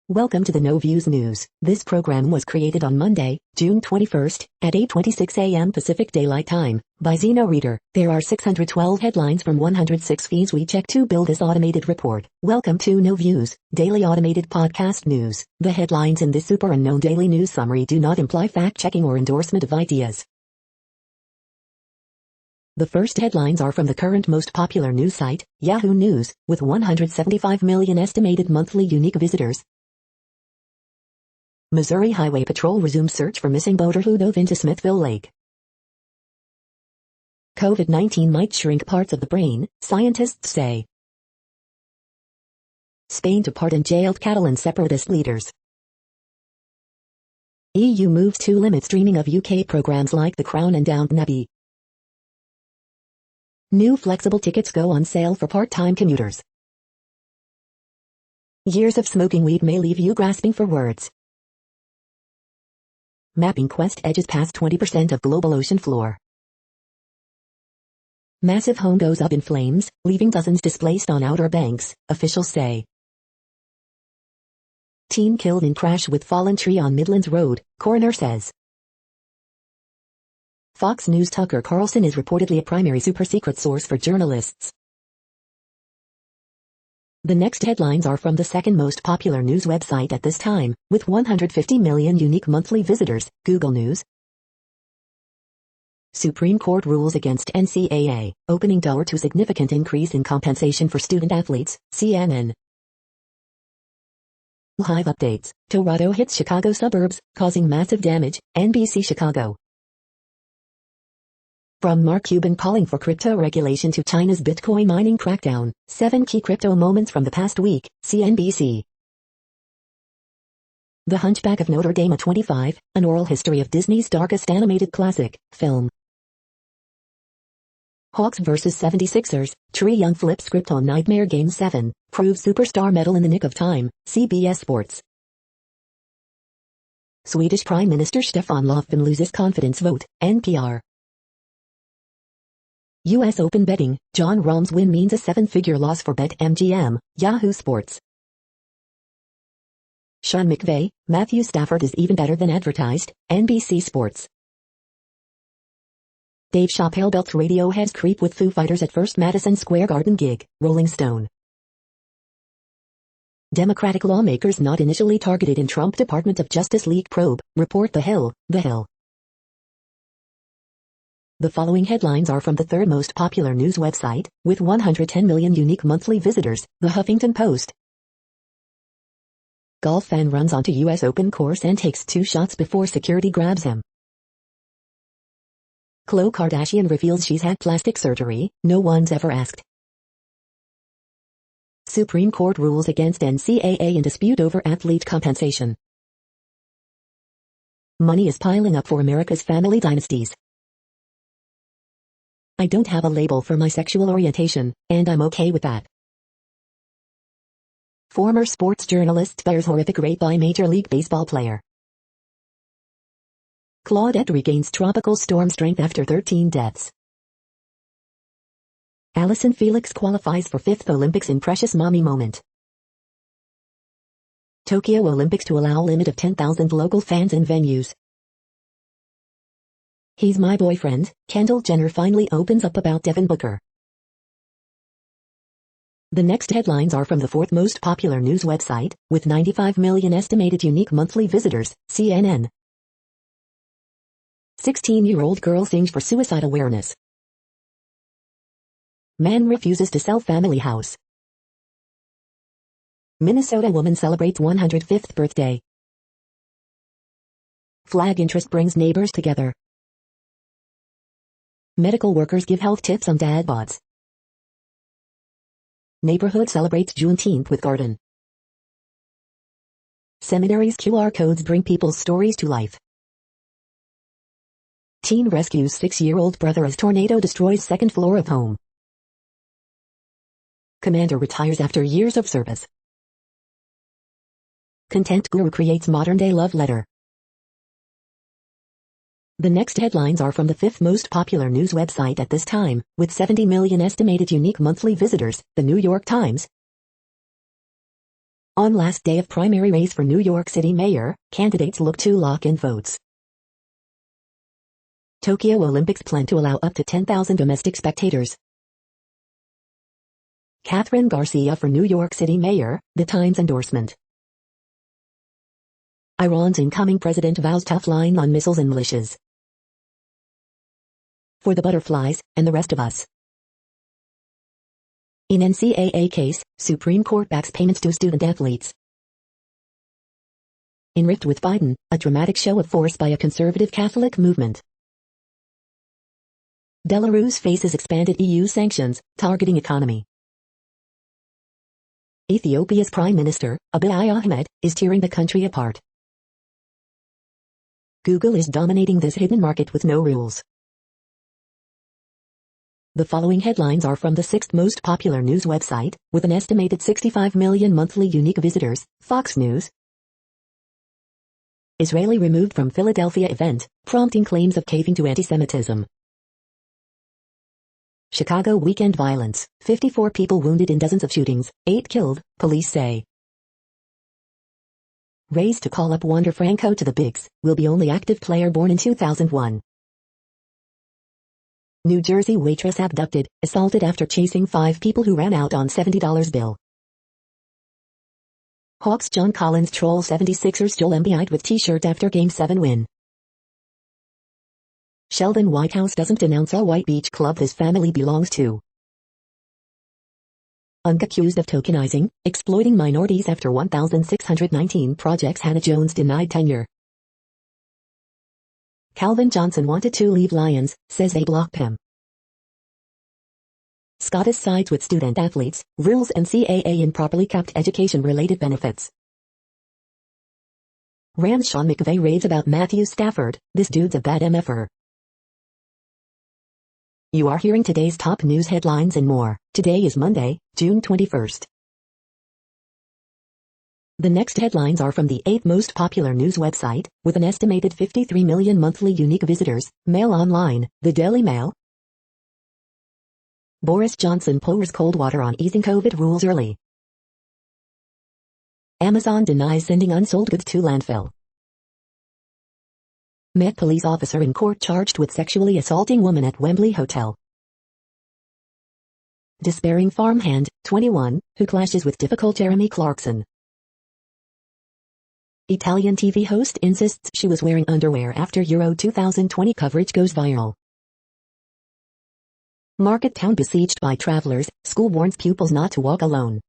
Welcome to the No Views News. This program was created on Monday, June 21st, at 8:26 a.m. Pacific Daylight Time, by Zeno Reader. There are 612 headlines from 106 feeds we check to build this automated report. Welcome to No Views, daily automated podcast news. The headlines in this super unknown daily news summary do not imply fact-checking or endorsement of ideas. The first headlines are from the current most popular news site, Yahoo News, with 175 million estimated monthly unique visitors. Missouri Highway Patrol resumes search for missing boater who dove into Smithville Lake. COVID-19 might shrink parts of the brain, scientists say. Spain to pardon jailed Catalan separatist leaders. EU moves to limit streaming of UK programs like The Crown and Downton Abbey. New flexible tickets go on sale for part-time commuters. Years of smoking weed may leave you grasping for words. Mapping quest edges past 20% of global ocean floor. Massive home goes up in flames, leaving dozens displaced on Outer Banks, officials say. Teen killed in crash with fallen tree on Midlands Road, coroner says. Fox News Tucker Carlson is reportedly a primary super-secret source for journalists. The next headlines are from the second most popular news website at this time, with 150 million unique monthly visitors, Google News. Supreme Court rules against NCAA, opening door to significant increase in compensation for student athletes, CNN. Live updates, tornado hits Chicago suburbs, causing massive damage, NBC Chicago. From Mark Cuban calling for crypto regulation to China's Bitcoin mining crackdown, 7 key crypto moments from the past week, CNBC. The Hunchback of Notre Dame 25, an oral history of Disney's darkest animated classic, film. Hawks vs 76ers, Trae Young flips script on Nightmare Game 7, proves superstar medal in the nick of time, CBS Sports. Swedish Prime Minister Stefan Löfven loses confidence vote, NPR. U.S. Open betting, Jon Rahm's win means a 7-figure loss for BetMGM, Yahoo Sports. Sean McVay, Matthew Stafford is even better than advertised, NBC Sports. Dave Chappelle belts Radiohead's Creep with Foo Fighters at first Madison Square Garden gig, Rolling Stone. Democratic lawmakers not initially targeted in Trump Department of Justice leak probe, report The Hill. The following headlines are from the third most popular news website, with 110 million unique monthly visitors, The Huffington Post. Golf fan runs onto U.S. Open course and takes 2 shots before security grabs him. Khloe Kardashian reveals she's had plastic surgery, no one's ever asked. Supreme Court rules against NCAA in dispute over athlete compensation. Money is piling up for America's family dynasties. I don't have a label for my sexual orientation, and I'm okay with that. Former sports journalist bears horrific rape by Major League Baseball player. Claudette regains tropical storm strength after 13 deaths. Allison Felix qualifies for 5th Olympics in precious mommy moment. Tokyo Olympics to allow limit of 10,000 local fans in venues. He's my boyfriend, Kendall Jenner finally opens up about Devin Booker. The next headlines are from the fourth most popular news website, with 95 million estimated unique monthly visitors, CNN. 16-year-old girl sings for suicide awareness. Man refuses to sell family house. Minnesota woman celebrates 105th birthday. Flag interest brings neighbors together. Medical workers give health tips on dad bods. Neighborhood celebrates Juneteenth with garden. Seminaries' QR codes bring people's stories to life. Teen rescues 6-year-old brother as tornado destroys second floor of home. Commander retires after years of service. Content guru creates modern-day love letter. The next headlines are from the fifth most popular news website at this time, with 70 million estimated unique monthly visitors, The New York Times. On last day of primary race for New York City mayor, candidates look to lock in votes. Tokyo Olympics plan to allow up to 10,000 domestic spectators. Catherine Garcia for New York City mayor, the Times endorsement. Iran's incoming president vows tough line on missiles and militias. For the butterflies, and the rest of us. In NCAA case, Supreme Court backs payments to student athletes. In rift with Biden, a dramatic show of force by a conservative Catholic movement. Belarus faces expanded EU sanctions, targeting economy. Ethiopia's Prime Minister, Abiy Ahmed, is tearing the country apart. Google is dominating this hidden market with no rules. The following headlines are from the 6th most popular news website, with an estimated 65 million monthly unique visitors, Fox News. Israeli removed from Philadelphia event, prompting claims of caving to anti-Semitism. Chicago weekend violence, 54 people wounded in dozens of shootings, 8 killed, police say. Raised to call up Wander Franco to the Bigs, will be only active player born in 2001. New Jersey waitress abducted, assaulted after chasing 5 people who ran out on $70 bill. Hawks John Collins troll 76ers Joel Embiid with t-shirt after Game 7 win. Sheldon Whitehouse doesn't announce a white beach club his family belongs to. Accused of tokenizing, exploiting minorities after 1,619 projects. Hannah Jones denied tenure. Calvin Johnson wanted to leave Lions, says they blocked him. SCOTUS sides with student athletes, rules NCAA improperly capped education-related benefits. Rams Sean McVay raves about Matthew Stafford, this dude's a bad MFer. You are hearing today's top news headlines and more. Today is Monday, June 21st. The next headlines are from the 8th most popular news website, with an estimated 53 million monthly unique visitors, Mail Online, the Daily Mail. Boris Johnson pours cold water on easing COVID rules early. Amazon denies sending unsold goods to landfill. Met police officer in court charged with sexually assaulting woman at Wembley Hotel. Despairing farmhand, 21, who clashes with difficult Jeremy Clarkson. Italian TV host insists she was wearing underwear after Euro 2020 coverage goes viral. Market town besieged by travelers, school warns pupils not to walk alone.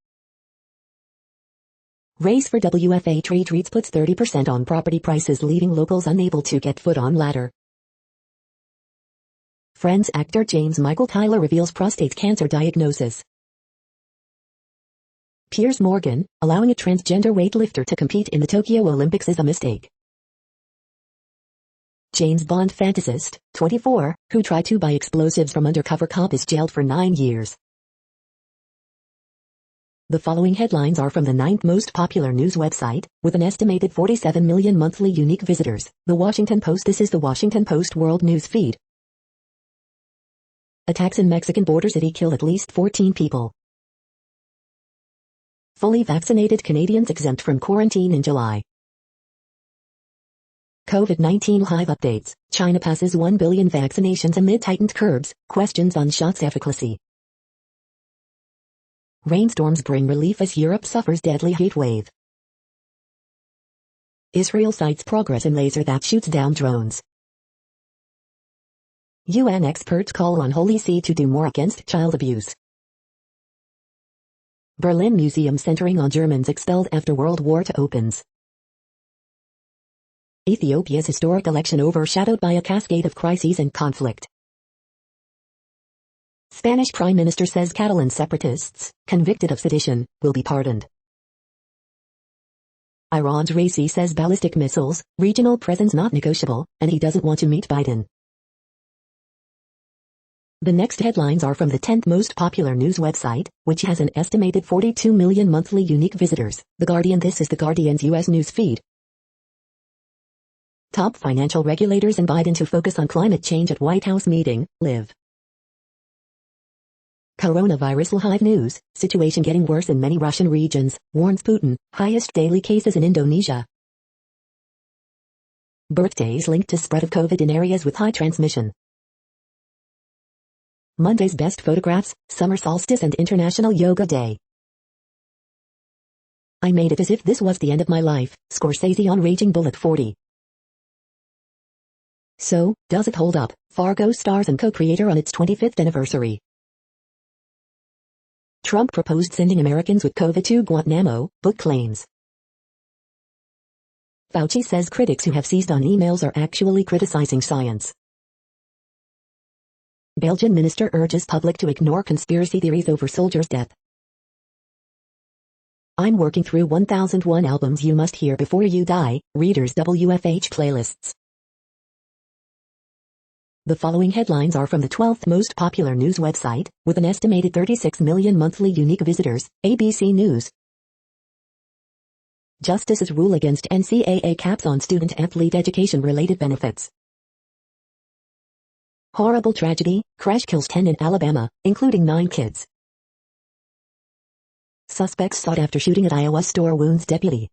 Race for WFA trade REITs puts 30% on property prices, leaving locals unable to get foot on ladder. Friends actor James Michael Tyler reveals prostate cancer diagnosis. Piers Morgan, allowing a transgender weightlifter to compete in the Tokyo Olympics is a mistake. James Bond fantasist, 24, who tried to buy explosives from undercover cop is jailed for 9 years. The following headlines are from the 9th most popular news website, with an estimated 47 million monthly unique visitors, The Washington Post. This is The Washington Post World News Feed. Attacks in Mexican border city kill at least 14 people. Fully vaccinated Canadians exempt from quarantine in July. COVID-19 live updates. China passes 1 billion vaccinations amid tightened curbs, questions on shots' efficacy. Rainstorms bring relief as Europe suffers deadly heat wave. Israel cites progress in laser that shoots down drones. UN experts call on Holy See to do more against child abuse. Berlin Museum centering on Germans expelled after World War II opens. Ethiopia's historic election overshadowed by a cascade of crises and conflict. Spanish Prime Minister says Catalan separatists, convicted of sedition, will be pardoned. Iran's Raisi says ballistic missiles, regional presence not negotiable, and he doesn't want to meet Biden. The next headlines are from the 10th most popular news website, which has an estimated 42 million monthly unique visitors, The Guardian. This is The Guardian's U.S. news feed. Top financial regulators and Biden to focus on climate change at White House meeting, live. Coronavirus live news, situation getting worse in many Russian regions, warns Putin, highest daily cases in Indonesia. Birthdays linked to spread of COVID in areas with high transmission. Monday's best photographs, summer solstice and International Yoga Day. I made it as if this was the end of my life, Scorsese on Raging Bull at 40. So, does it hold up? Fargo stars and co-creator on its 25th anniversary. Trump proposed sending Americans with COVID to Guantanamo, book claims. Fauci says critics who have seized on emails are actually criticizing science. Belgian minister urges public to ignore conspiracy theories over soldier's death. I'm working through 1001 albums you must hear before you die, readers WFH playlists. The following headlines are from the 12th most popular news website, with an estimated 36 million monthly unique visitors, ABC News. Justice's rule against NCAA caps on student-athlete education-related benefits. Horrible tragedy, crash kills 10 in Alabama, including 9 kids. Suspects sought after shooting at Iowa store wounds deputy.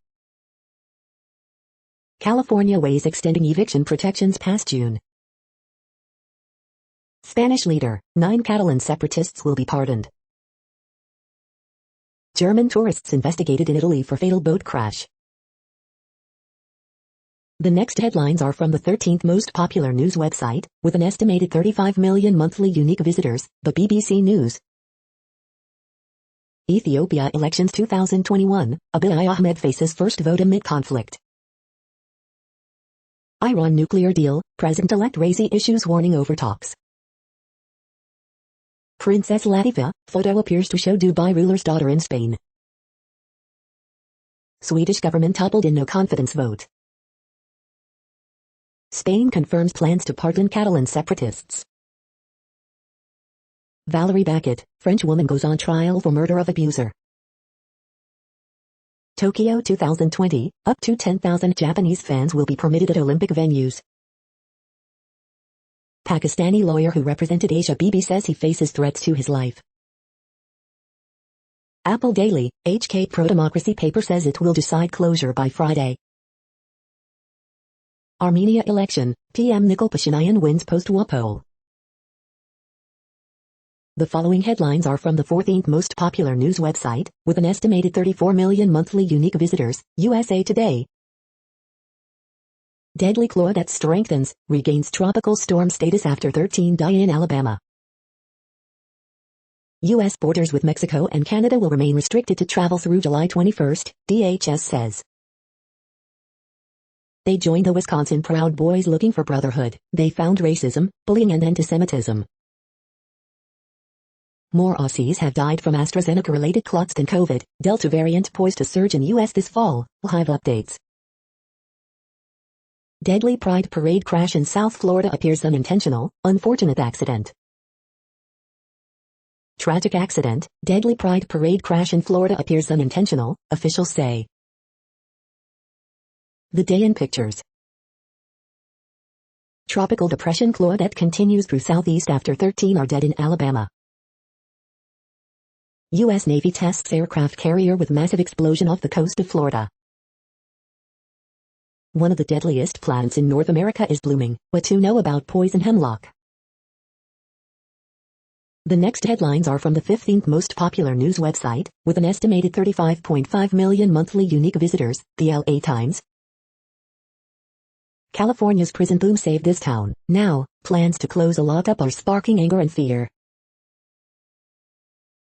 California weighs extending eviction protections past June. Spanish leader, 9 Catalan separatists will be pardoned. German tourists investigated in Italy for fatal boat crash. The next headlines are from the 13th most popular news website, with an estimated 35 million monthly unique visitors, the BBC News. Ethiopia elections 2021, Abiy Ahmed faces first vote amid conflict. Iran nuclear deal, President-elect Raisi issues warning over talks. Princess Latifa, photo appears to show Dubai ruler's daughter in Spain. Swedish government toppled in no confidence vote. Spain confirms plans to pardon Catalan separatists. Valerie Backett, French woman goes on trial for murder of abuser. Tokyo 2020, up to 10,000 Japanese fans will be permitted at Olympic venues. Pakistani lawyer who represented Asia Bibi says he faces threats to his life. Apple Daily, HK pro-democracy paper says it will decide closure by Friday. Armenia election, PM Nikol Pashinyan wins post-war poll. The following headlines are from the 14th most popular news website, with an estimated 34 million monthly unique visitors, USA Today. Deadly Claudette strengthens, regains tropical storm status after 13 die in Alabama. U.S. borders with Mexico and Canada will remain restricted to travel through July 21, DHS says. They joined the Wisconsin Proud Boys looking for brotherhood. They found racism, bullying and antisemitism. More Aussies have died from AstraZeneca-related clots than COVID. Delta variant poised to surge in U.S. this fall. Live updates. Deadly Pride Parade crash in South Florida appears unintentional, unfortunate accident. Tragic accident, Deadly Pride Parade crash in Florida appears unintentional, officials say. The day in pictures. Tropical depression Claudette continues through southeast after 13 are dead in Alabama. U.S. Navy tests aircraft carrier with massive explosion off the coast of Florida. One of the deadliest plants in North America is blooming. What to know about poison hemlock? The next headlines are from the 15th most popular news website, with an estimated 35.5 million monthly unique visitors, the LA Times. California's prison boom saved this town. Now, plans to close a lockup are sparking anger and fear.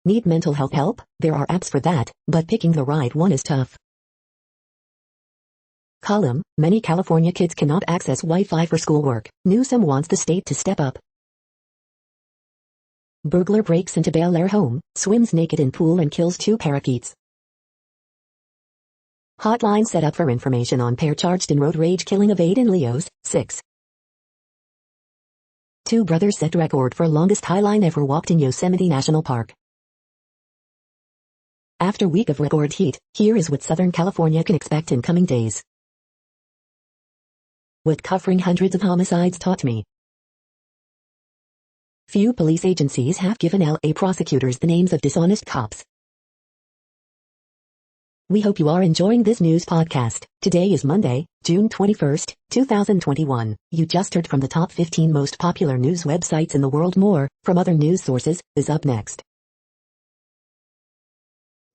Need mental health help? There are apps for that, but picking the right one is tough. Column, many California kids cannot access Wi-Fi for schoolwork. Newsom wants the state to step up. Burglar breaks into Bel Air home, swims naked in pool and kills 2 parakeets. Hotline set up for information on pair charged in road rage killing of 8 in Leos, 6. 2 brothers set record for longest highline ever walked in Yosemite National Park. After week of record heat, here is what Southern California can expect in coming days. What covering hundreds of homicides taught me. Few police agencies have given LA prosecutors the names of dishonest cops. We hope you are enjoying this news podcast. Today is Monday, June 21st, 2021. You just heard from the top 15 most popular news websites in the world. More, from other news sources, is up next.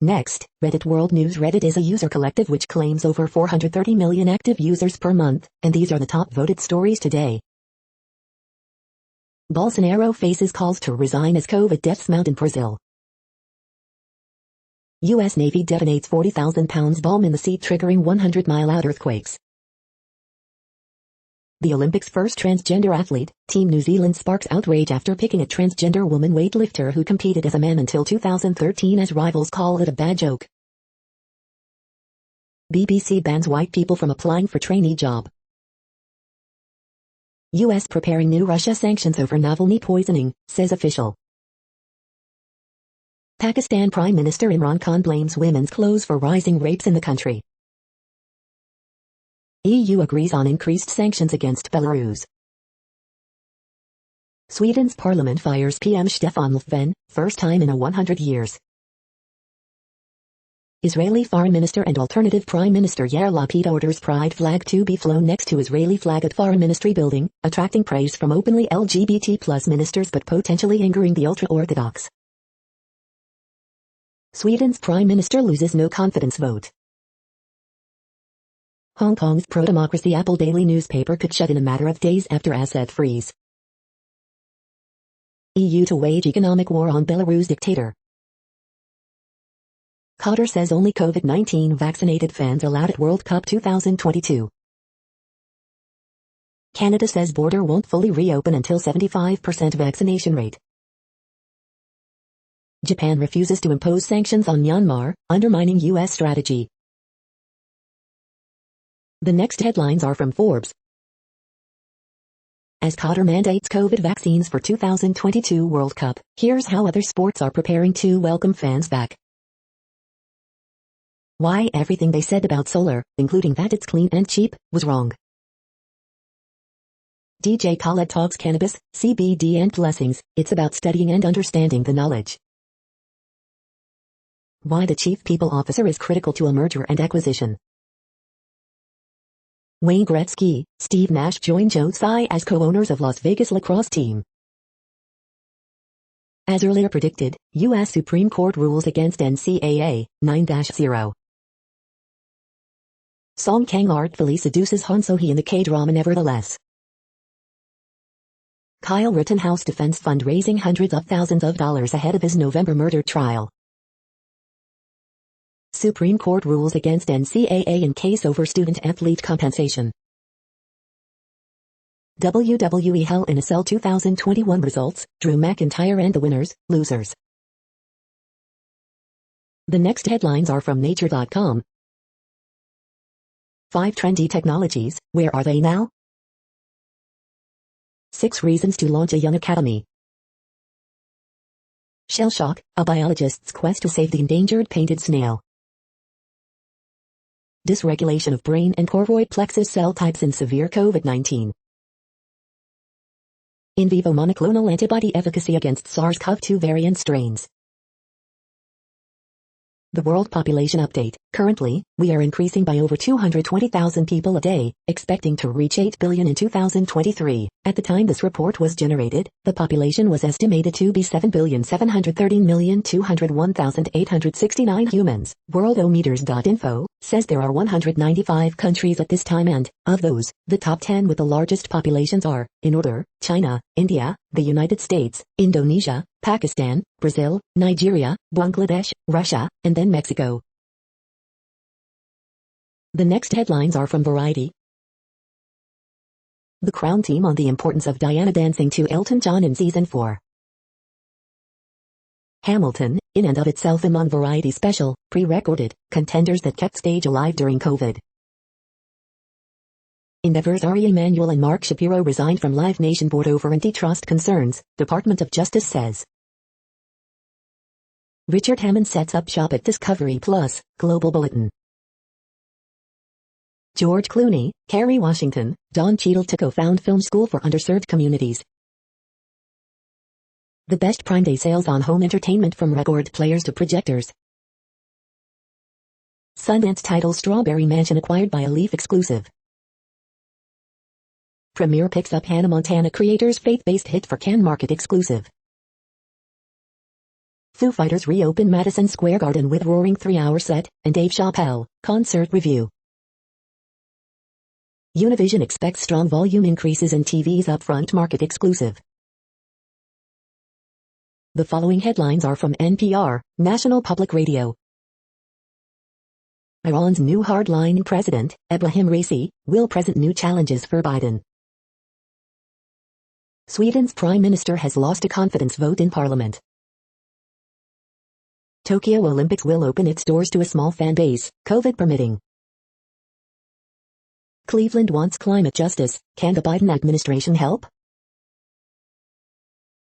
Next, Reddit World News. Reddit is a user collective which claims over 430 million active users per month, and these are the top voted stories today. Bolsonaro faces calls to resign as COVID deaths mount in Brazil. U.S. Navy detonates 40,000 pounds bomb in the sea triggering 100-mile-out earthquakes. The Olympics' first transgender athlete, Team New Zealand sparks outrage after picking a transgender woman weightlifter who competed as a man until 2013 as rivals call it a bad joke. BBC bans white people from applying for trainee job. U.S. preparing new Russia sanctions over Navalny poisoning, says official. Pakistan Prime Minister Imran Khan blames women's clothes for rising rapes in the country. EU agrees on increased sanctions against Belarus. Sweden's parliament fires PM Stefan Löfven, first time in 100 years. Israeli Foreign Minister and alternative Prime Minister Yair Lapid orders pride flag to be flown next to Israeli flag at Foreign Ministry building, attracting praise from openly LGBT+ ministers but potentially angering the ultra-Orthodox. Sweden's Prime Minister loses no confidence vote. Hong Kong's pro-democracy Apple Daily newspaper could shut in a matter of days after asset freeze. EU to wage economic war on Belarus dictator. Qatar says only COVID-19 vaccinated fans allowed at World Cup 2022. Canada says border won't fully reopen until 75% vaccination rate. Japan refuses to impose sanctions on Myanmar, undermining U.S. strategy. The next headlines are from Forbes. As Qatar mandates COVID vaccines for 2022 World Cup, here's how other sports are preparing to welcome fans back. Why everything they said about solar, including that it's clean and cheap, was wrong. DJ Khaled talks cannabis, CBD and blessings. It's about studying and understanding the knowledge. Why the chief people officer is critical to a merger and acquisition. Wayne Gretzky, Steve Nash join Joe Tsai as co-owners of Las Vegas lacrosse team. As earlier predicted, U.S. Supreme Court rules against NCAA 9-0. Song Kang artfully seduces Han So-hee in the K-drama Nevertheless. Kyle Rittenhouse defense fund raising hundreds of thousands of dollars ahead of his November murder trial. Supreme Court rules against NCAA in case over student-athlete compensation. WWE Hell in a Cell 2021 results, Drew McIntyre and the winners, losers. The next headlines are from Nature.com. 5 trendy technologies, where are they now? 6 reasons to launch a young academy. Shell shock, a biologist's quest to save the endangered painted snail. Dysregulation of brain and choroid plexus cell types in severe COVID-19. In vivo monoclonal antibody efficacy against SARS-CoV-2 variant strains. The World Population Update. Currently, we are increasing by over 220,000 people a day, expecting to reach 8 billion in 2023. At the time this report was generated, the population was estimated to be 7,713,201,869 humans. Worldometers.info says there are 195 countries at this time and, of those, the top 10 with the largest populations are, in order, China, India, the United States, Indonesia, Pakistan, Brazil, Nigeria, Bangladesh, Russia, and then Mexico. The next headlines are from Variety. The Crown team on the importance of Diana dancing to Elton John in Season 4. Hamilton, in and of itself among Variety special, pre-recorded, contenders that kept stage alive during COVID. Endeavor's Ari Emanuel and Mark Shapiro resigned from Live Nation board over antitrust concerns, Department of Justice says. Richard Hammond sets up shop at Discovery Plus, Global Bulletin. George Clooney, Kerry Washington, Don Cheadle to co-found Film School for Underserved Communities. The best Prime Day sales on home entertainment from record players to projectors. Sundance title Strawberry Mansion acquired by a Leaf exclusive. Premiere picks up Hannah Montana creators' faith-based hit for Can Market exclusive. Foo Fighters reopen Madison Square Garden with roaring 3-hour set, and Dave Chappelle, concert review. Univision expects strong volume increases in TV's upfront market exclusive. The following headlines are from NPR, National Public Radio. Iran's new hardline president, Ebrahim Raisi, will present new challenges for Biden. Sweden's prime minister has lost a confidence vote in parliament. Tokyo Olympics will open its doors to a small fan base, COVID permitting. Cleveland wants climate justice. Can the Biden administration help?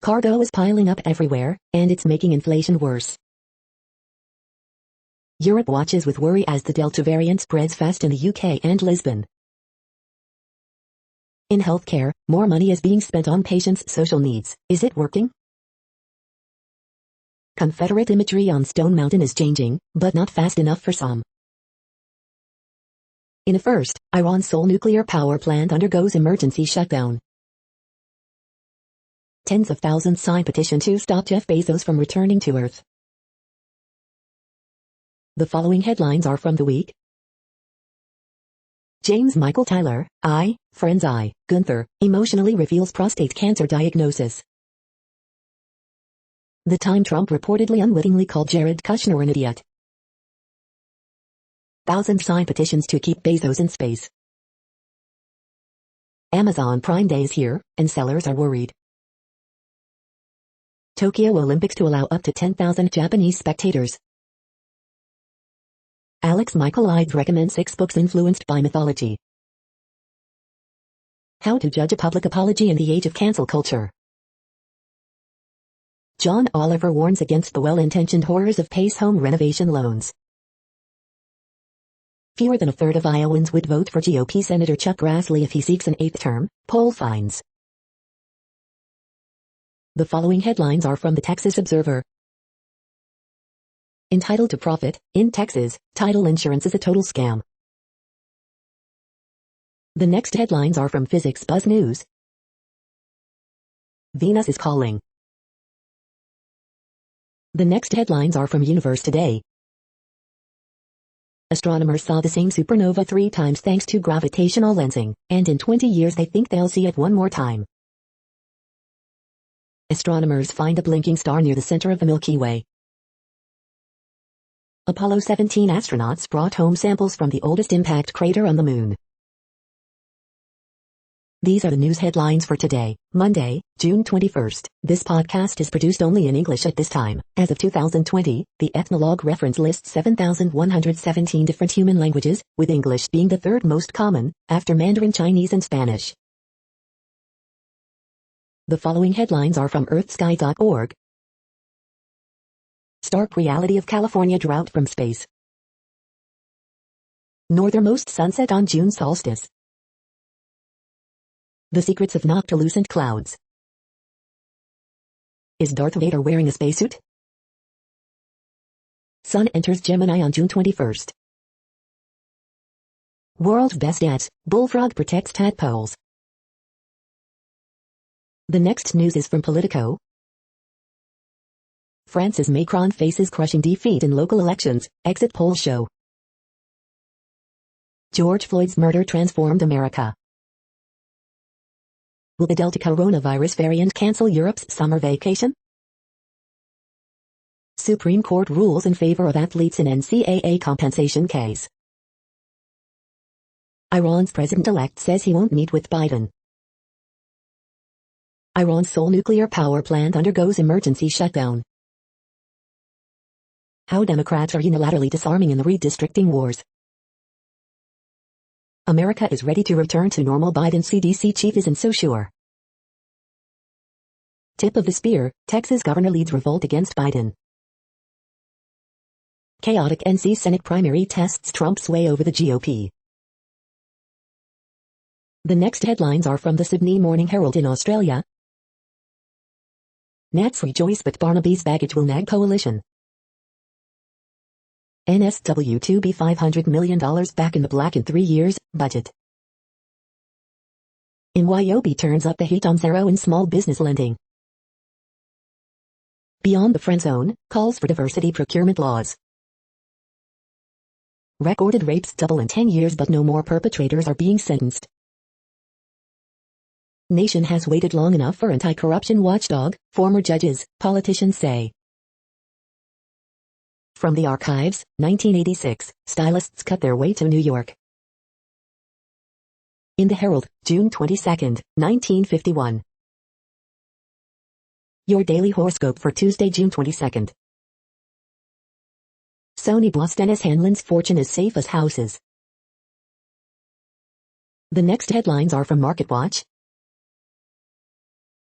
Cargo is piling up everywhere, and it's making inflation worse. Europe watches with worry as the Delta variant spreads fast in the UK and Lisbon. In healthcare, more money is being spent on patients' social needs. Is it working? Confederate imagery on Stone Mountain is changing, but not fast enough for some. In a first, Iran's Seoul nuclear power plant undergoes emergency shutdown. Tens of thousands sign petition to stop Jeff Bezos from returning to Earth. The following headlines are from The Week. James Michael Tyler, Friends Gunther, emotionally reveals prostate cancer diagnosis. The Time Trump reportedly unwittingly called Jared Kushner an idiot. Thousands sign petitions to keep Bezos in space. Amazon Prime Day is here, and sellers are worried. Tokyo Olympics to allow up to 10,000 Japanese spectators. Alex Michael Ides recommends 6 books influenced by mythology. How to judge a public apology in the age of cancel culture. John Oliver warns against the well-intentioned horrors of PACE home renovation loans. Fewer than a third of Iowans would vote for GOP Senator Chuck Grassley if he seeks an 8th term, poll finds. The following headlines are from the Texas Observer. Entitled to profit, in Texas, title insurance is a total scam. The next headlines are from Physics Buzz News. Venus is calling. The next headlines are from Universe Today. Astronomers saw the same supernova 3 times thanks to gravitational lensing, and in 20 years they think they'll see it one more time. Astronomers find a blinking star near the center of the Milky Way. Apollo 17 astronauts brought home samples from the oldest impact crater on the Moon. These are the news headlines for today, Monday, June 21st. This podcast is produced only in English at this time. As of 2020, the Ethnologue reference lists 7,117 different human languages, with English being the 3rd most common, after Mandarin Chinese and Spanish. The following headlines are from earthsky.org. Stark reality of California drought from space. Northernmost sunset on June solstice. The secrets of noctilucent clouds. Is Darth Vader wearing a spacesuit? Sun enters Gemini on June 21st. World's best dads, bullfrog protects tadpoles. The next news is from Politico. France's Macron faces crushing defeat in local elections, exit polls show. George Floyd's murder transformed America. Will the Delta coronavirus variant cancel Europe's summer vacation? Supreme Court rules in favor of athletes in NCAA compensation case. Iran's president-elect says he won't meet with Biden. Iran's Seoul nuclear power plant undergoes emergency shutdown. How Democrats are unilaterally disarming in the redistricting wars. America is ready to return to normal. Biden CDC chief isn't so sure. Tip of the spear, Texas governor leads revolt against Biden. Chaotic NC Senate primary tests Trump's way over the GOP. The next headlines are from the Sydney Morning Herald in Australia. Gnats rejoice but Barnaby's baggage will nag coalition. NSW2B $500 million back in the black in 3 years, budget. MYOB turns up the heat on zero in small business lending. Beyond the friend zone, calls for diversity procurement laws. Recorded rapes double in 10 years but no more perpetrators are being sentenced. Nation has waited long enough for anti-corruption watchdog, former judges, politicians say. From the archives, 1986, stylists cut their way to New York. In the Herald, June 22, 1951. Your daily horoscope for Tuesday, June 22. Sony boss Dennis Hanlon's fortune is safe as houses. The next headlines are from MarketWatch.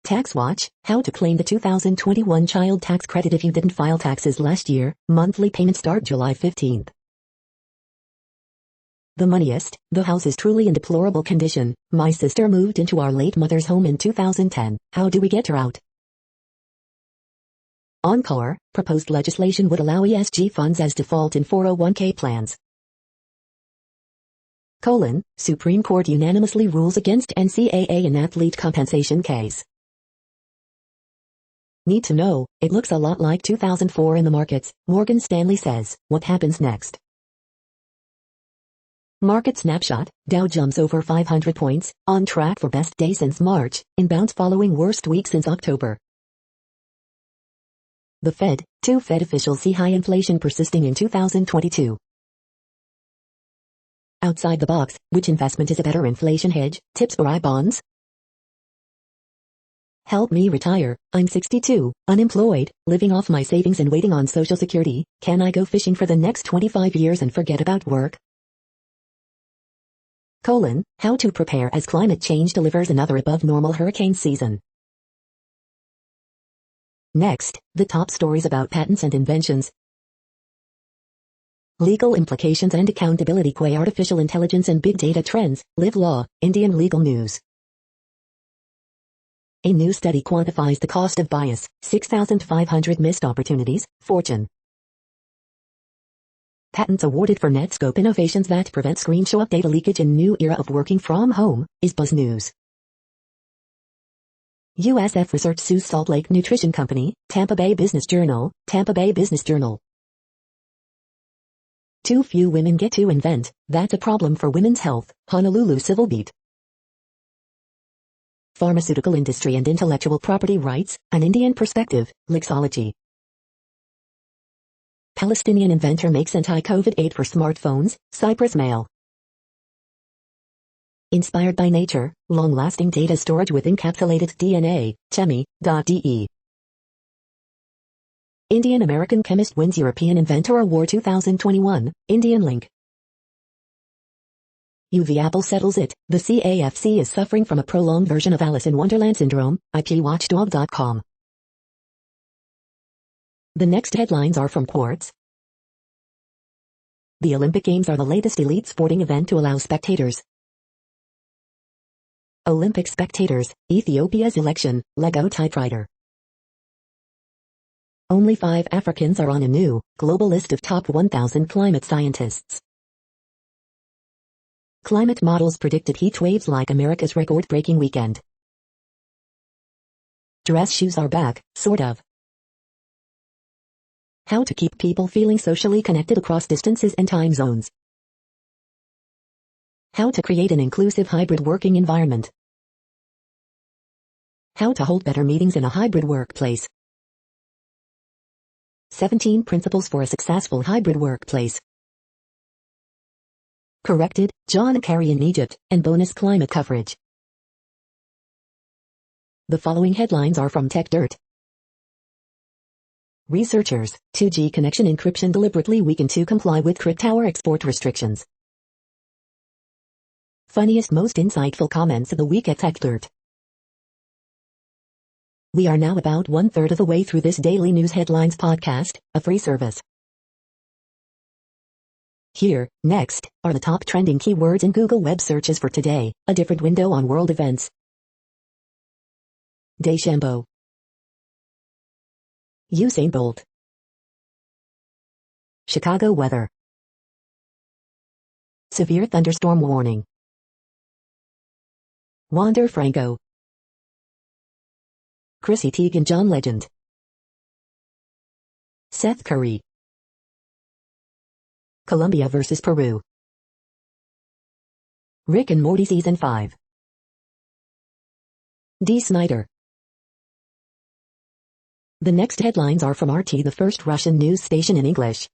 Tax Watch, how to claim the 2021 child tax credit if you didn't file taxes last year, monthly payments start July 15th. The Moneyist, the house is truly in deplorable condition. My sister moved into our late mother's home in 2010. How do we get her out? Encore, proposed legislation would allow ESG funds as default in 401k plans. Supreme Court unanimously rules against NCAA in athlete compensation case. Need to know, it looks a lot like 2004 in the markets, Morgan Stanley says. What happens next? Market snapshot, Dow jumps over 500 points, on track for best day since March, in bounce following worst week since October. The Fed, two Fed officials see high inflation persisting in 2022. Outside the box, which investment is a better inflation hedge? Tips for I-bonds? Help me retire. I'm 62, unemployed, living off my savings and waiting on Social Security. Can I go fishing for the next 25 years and forget about work? How to prepare as climate change delivers another above normal hurricane season. Next, the top stories about patents and inventions. Legal implications and accountability qua artificial intelligence and big data trends, live law, Indian legal news. A new study quantifies the cost of bias, 6,500 missed opportunities, Fortune. Patents awarded for Netscope innovations that prevent screenshot data leakage in new era of working from home, is Buzz News. USF Research sues Salt Lake Nutrition Company, Tampa Bay Business Journal, Tampa Bay Business Journal. Too few women get to invent, that's a problem for women's health, Honolulu Civil Beat. Pharmaceutical industry and intellectual property rights, an Indian perspective, Lexology. Palestinian inventor makes anti-COVID aid for smartphones, Cyprus Mail. Inspired by nature, long-lasting data storage with encapsulated DNA, Chemi.de. Indian-American chemist wins European Inventor Award 2021, Indian link. UV Apple settles it, the CAFC is suffering from a prolonged version of Alice in Wonderland syndrome, IPWatchdog.com. The next headlines are from Quartz. The Olympic Games are the latest elite sporting event to allow spectators. Olympic spectators, Ethiopia's election, Lego typewriter. Only 5 Africans are on a new, global list of top 1,000 climate scientists. Climate models predicted heat waves like America's record-breaking weekend. Dress shoes are back, sort of. How to keep people feeling socially connected across distances and time zones. How to create an inclusive hybrid working environment. How to hold better meetings in a hybrid workplace. 17 principles for a successful hybrid workplace. Corrected, John Kerry in Egypt, and bonus climate coverage. The following headlines are from TechDirt. Researchers, 2G connection encryption deliberately weakened to comply with cryptower export restrictions. Funniest most insightful comments of the week at TechDirt. We are now about 1/3 of the way through this daily news headlines podcast, a free service. Here, next, are the top trending keywords in Google web searches for today, a different window on world events. Deschambeau. Usain Bolt. Chicago weather. Severe thunderstorm warning. Wander Franco. Chrissy Teigen John Legend. Seth Curry. Colombia vs. Peru. Rick and Morty Season 5. Dee Snider. The next headlines are from RT, the first Russian news station in English.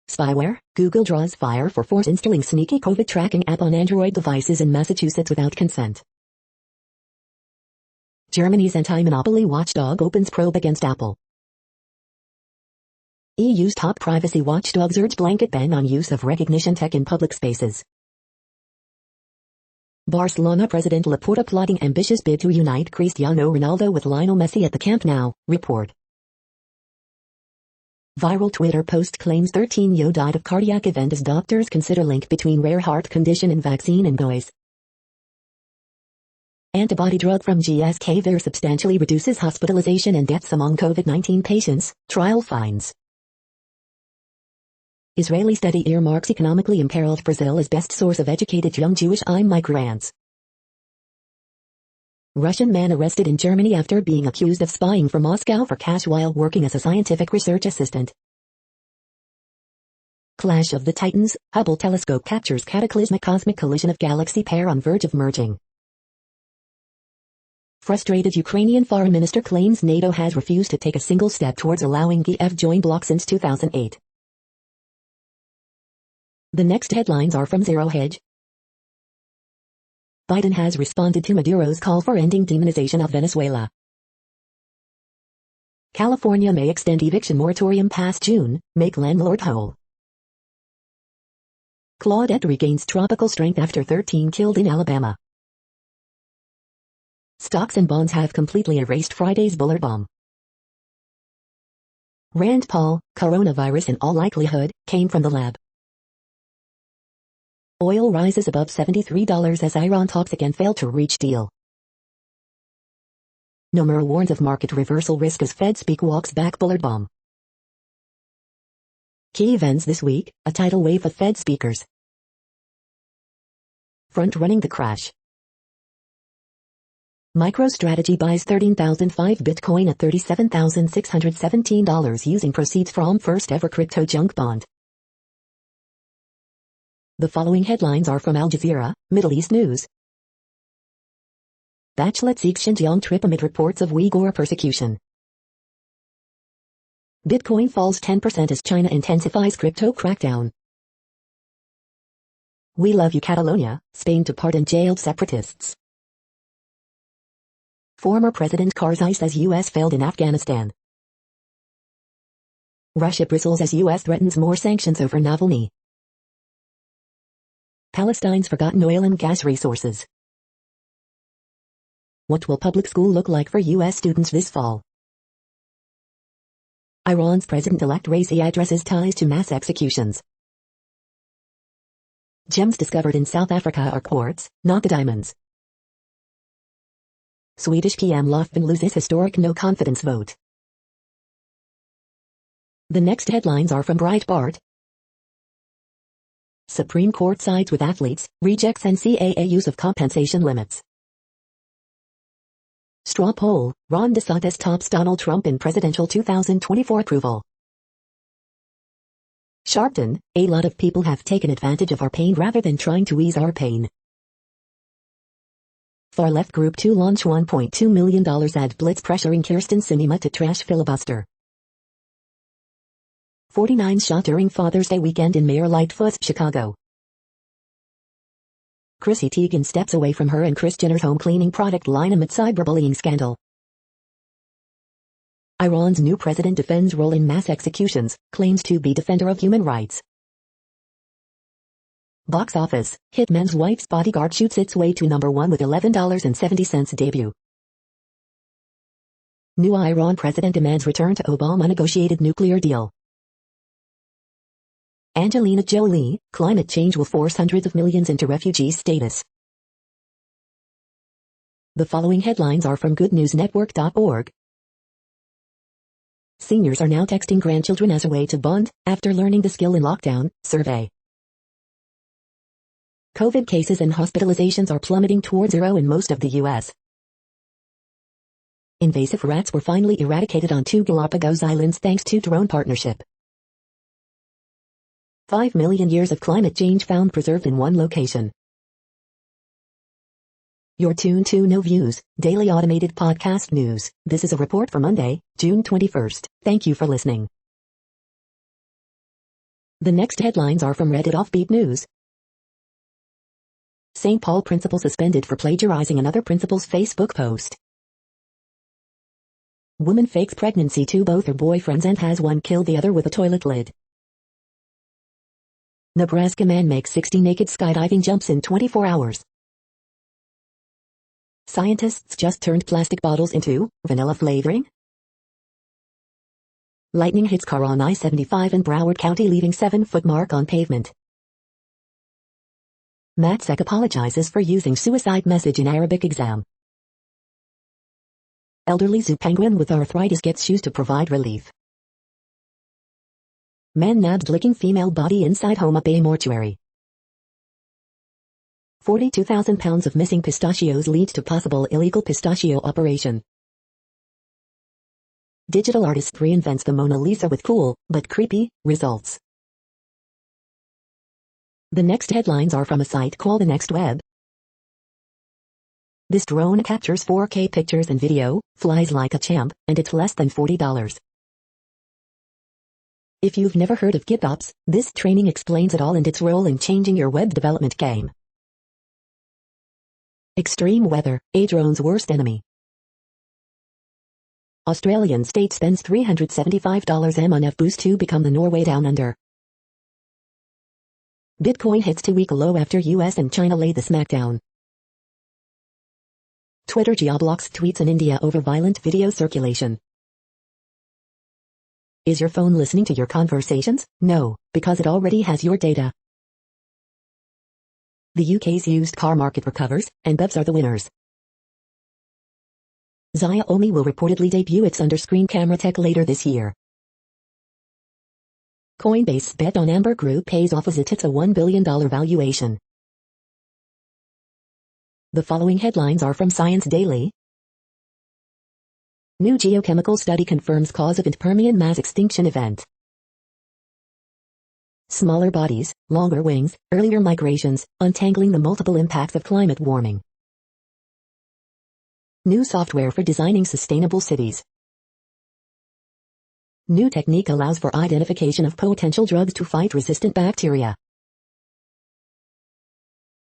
Spyware, Google draws fire for force installing sneaky COVID tracking app on Android devices in Massachusetts without consent. Germany's anti-monopoly watchdog opens probe against Apple. EU's top privacy watchdogs urge blanket ban on use of recognition tech in public spaces. Barcelona president Laporta plotting ambitious bid to unite Cristiano Ronaldo with Lionel Messi at the Camp Nou, report. Viral Twitter post claims 13-year-old died of cardiac event as doctors consider link between rare heart condition and vaccine and noise. Antibody drug from GSK Vir substantially reduces hospitalization and deaths among COVID-19 patients, trial finds. Israeli study earmarks economically imperiled Brazil as best source of educated young Jewish migrants. Russian man arrested in Germany after being accused of spying for Moscow for cash while working as a scientific research assistant. Clash of the Titans, Hubble telescope captures cataclysmic cosmic collision of galaxy pair on verge of merging. Frustrated Ukrainian foreign minister claims NATO has refused to take a single step towards allowing Kiev join bloc since 2008. The next headlines are from Zero Hedge. Biden has responded to Maduro's call for ending demonization of Venezuela. California may extend eviction moratorium past June, make landlord whole. Claudette regains tropical strength after 13 killed in Alabama. Stocks and bonds have completely erased Friday's Bullard bomb. Rand Paul, coronavirus in all likelihood, came from the lab. Oil rises above $73 as Iran talks again fail to reach deal. Nomura warns of market reversal risk as Fed speak walks back Bullard bomb. Key events this week, a tidal wave of Fed speakers. Front-running the crash. MicroStrategy buys 13,005 Bitcoin at $37,617 using proceeds from first-ever crypto junk bond. The following headlines are from Al Jazeera, Middle East News. Bachelet seeks Xinjiang trip amid reports of Uyghur persecution. Bitcoin falls 10% as China intensifies crypto crackdown. We love you Catalonia, Spain to pardon jailed separatists. Former President Karzai says U.S. failed in Afghanistan. Russia bristles as U.S. threatens more sanctions over Navalny. Palestine's forgotten oil and gas resources. What will public school look like for U.S. students this fall? Iran's president-elect Raisi addresses ties to mass executions. Gems discovered in South Africa are quartz, not diamonds. Swedish PM Löfven loses historic no-confidence vote. The next headlines are from Breitbart. Supreme Court sides with athletes, rejects NCAA use of compensation limits. Straw poll, Ron DeSantis tops Donald Trump in presidential 2024 approval. Sharpton, a lot of people have taken advantage of our pain rather than trying to ease our pain. Far-left group to launch $1.2 million ad blitz pressuring Kirsten Sinema to trash filibuster. 49 shot during Father's Day weekend in Mayor Lightfoot's Chicago. Chrissy Teigen steps away from her and Kris Jenner's home cleaning product line amid cyberbullying scandal. Iran's new president defends role in mass executions, claims to be defender of human rights. Box office, Hitman's Wife's Bodyguard shoots its way to number 1 with $11.70 debut. New Iran president demands return to Obama negotiated nuclear deal. Angelina Jolie, climate change will force hundreds of millions into refugee status. The following headlines are from goodnewsnetwork.org. Seniors are now texting grandchildren as a way to bond, after learning the skill in lockdown, survey. COVID cases and hospitalizations are plummeting toward zero in most of the U.S. Invasive rats were finally eradicated on 2 Galapagos Islands thanks to drone partnership. 5 million years of climate change found preserved in one location. You're tuned to No Views, daily automated podcast news. This is a report for Monday, June 21st. Thank you for listening. The next headlines are from Reddit Offbeat News. St. Paul principal suspended for plagiarizing another principal's Facebook post. Woman fakes pregnancy to both her boyfriends and has one killed the other with a toilet lid. Nebraska man makes 60 naked skydiving jumps in 24 hours. Scientists just turned plastic bottles into vanilla flavoring. Lightning hits car on I-75 in Broward County, leaving 7-foot mark on pavement. Matsek apologizes for using suicide message in Arabic exam. Elderly zoo penguin with arthritis gets shoes to provide relief. Man nabbed licking female body inside Homa Bay mortuary. 42,000 pounds of missing pistachios leads to possible illegal pistachio operation. Digital artist reinvents the Mona Lisa with cool, but creepy, results. The next headlines are from a site called The Next Web. This drone captures 4K pictures and video, flies like a champ, and it's less than $40. If you've never heard of GitOps, this training explains it all and its role in changing your web development game. Extreme weather, a drone's worst enemy. Australian state spends $375 on F-Boost to become the Norway Down Under. Bitcoin hits 2-week low after US and China lay the smackdown. Twitter geoblocks tweets in India over violent video circulation. Is your phone listening to your conversations? No, because it already has your data. The UK's used car market recovers, and BEVs are the winners. Xiaomi will reportedly debut its under-screen camera tech later this year. Coinbase's bet on Amber Group pays off as it hits a $1 billion valuation. The following headlines are from Science Daily. New geochemical study confirms cause of Permian mass extinction event. Smaller bodies, longer wings, earlier migrations, untangling the multiple impacts of climate warming. New software for designing sustainable cities. New technique allows for identification of potential drugs to fight resistant bacteria.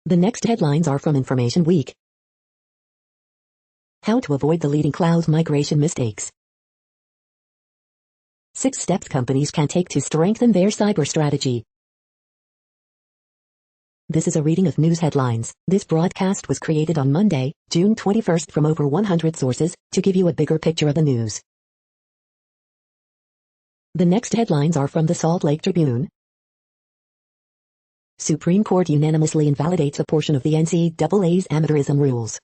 The next headlines are from Information Week. How to avoid the leading cloud migration mistakes. 6 steps companies can take to strengthen their cyber strategy. This is a reading of news headlines. This broadcast was created on Monday, June 21st from over 100 sources, to give you a bigger picture of the news. The next headlines are from the Salt Lake Tribune. Supreme Court unanimously invalidates a portion of the NCAA's amateurism rules.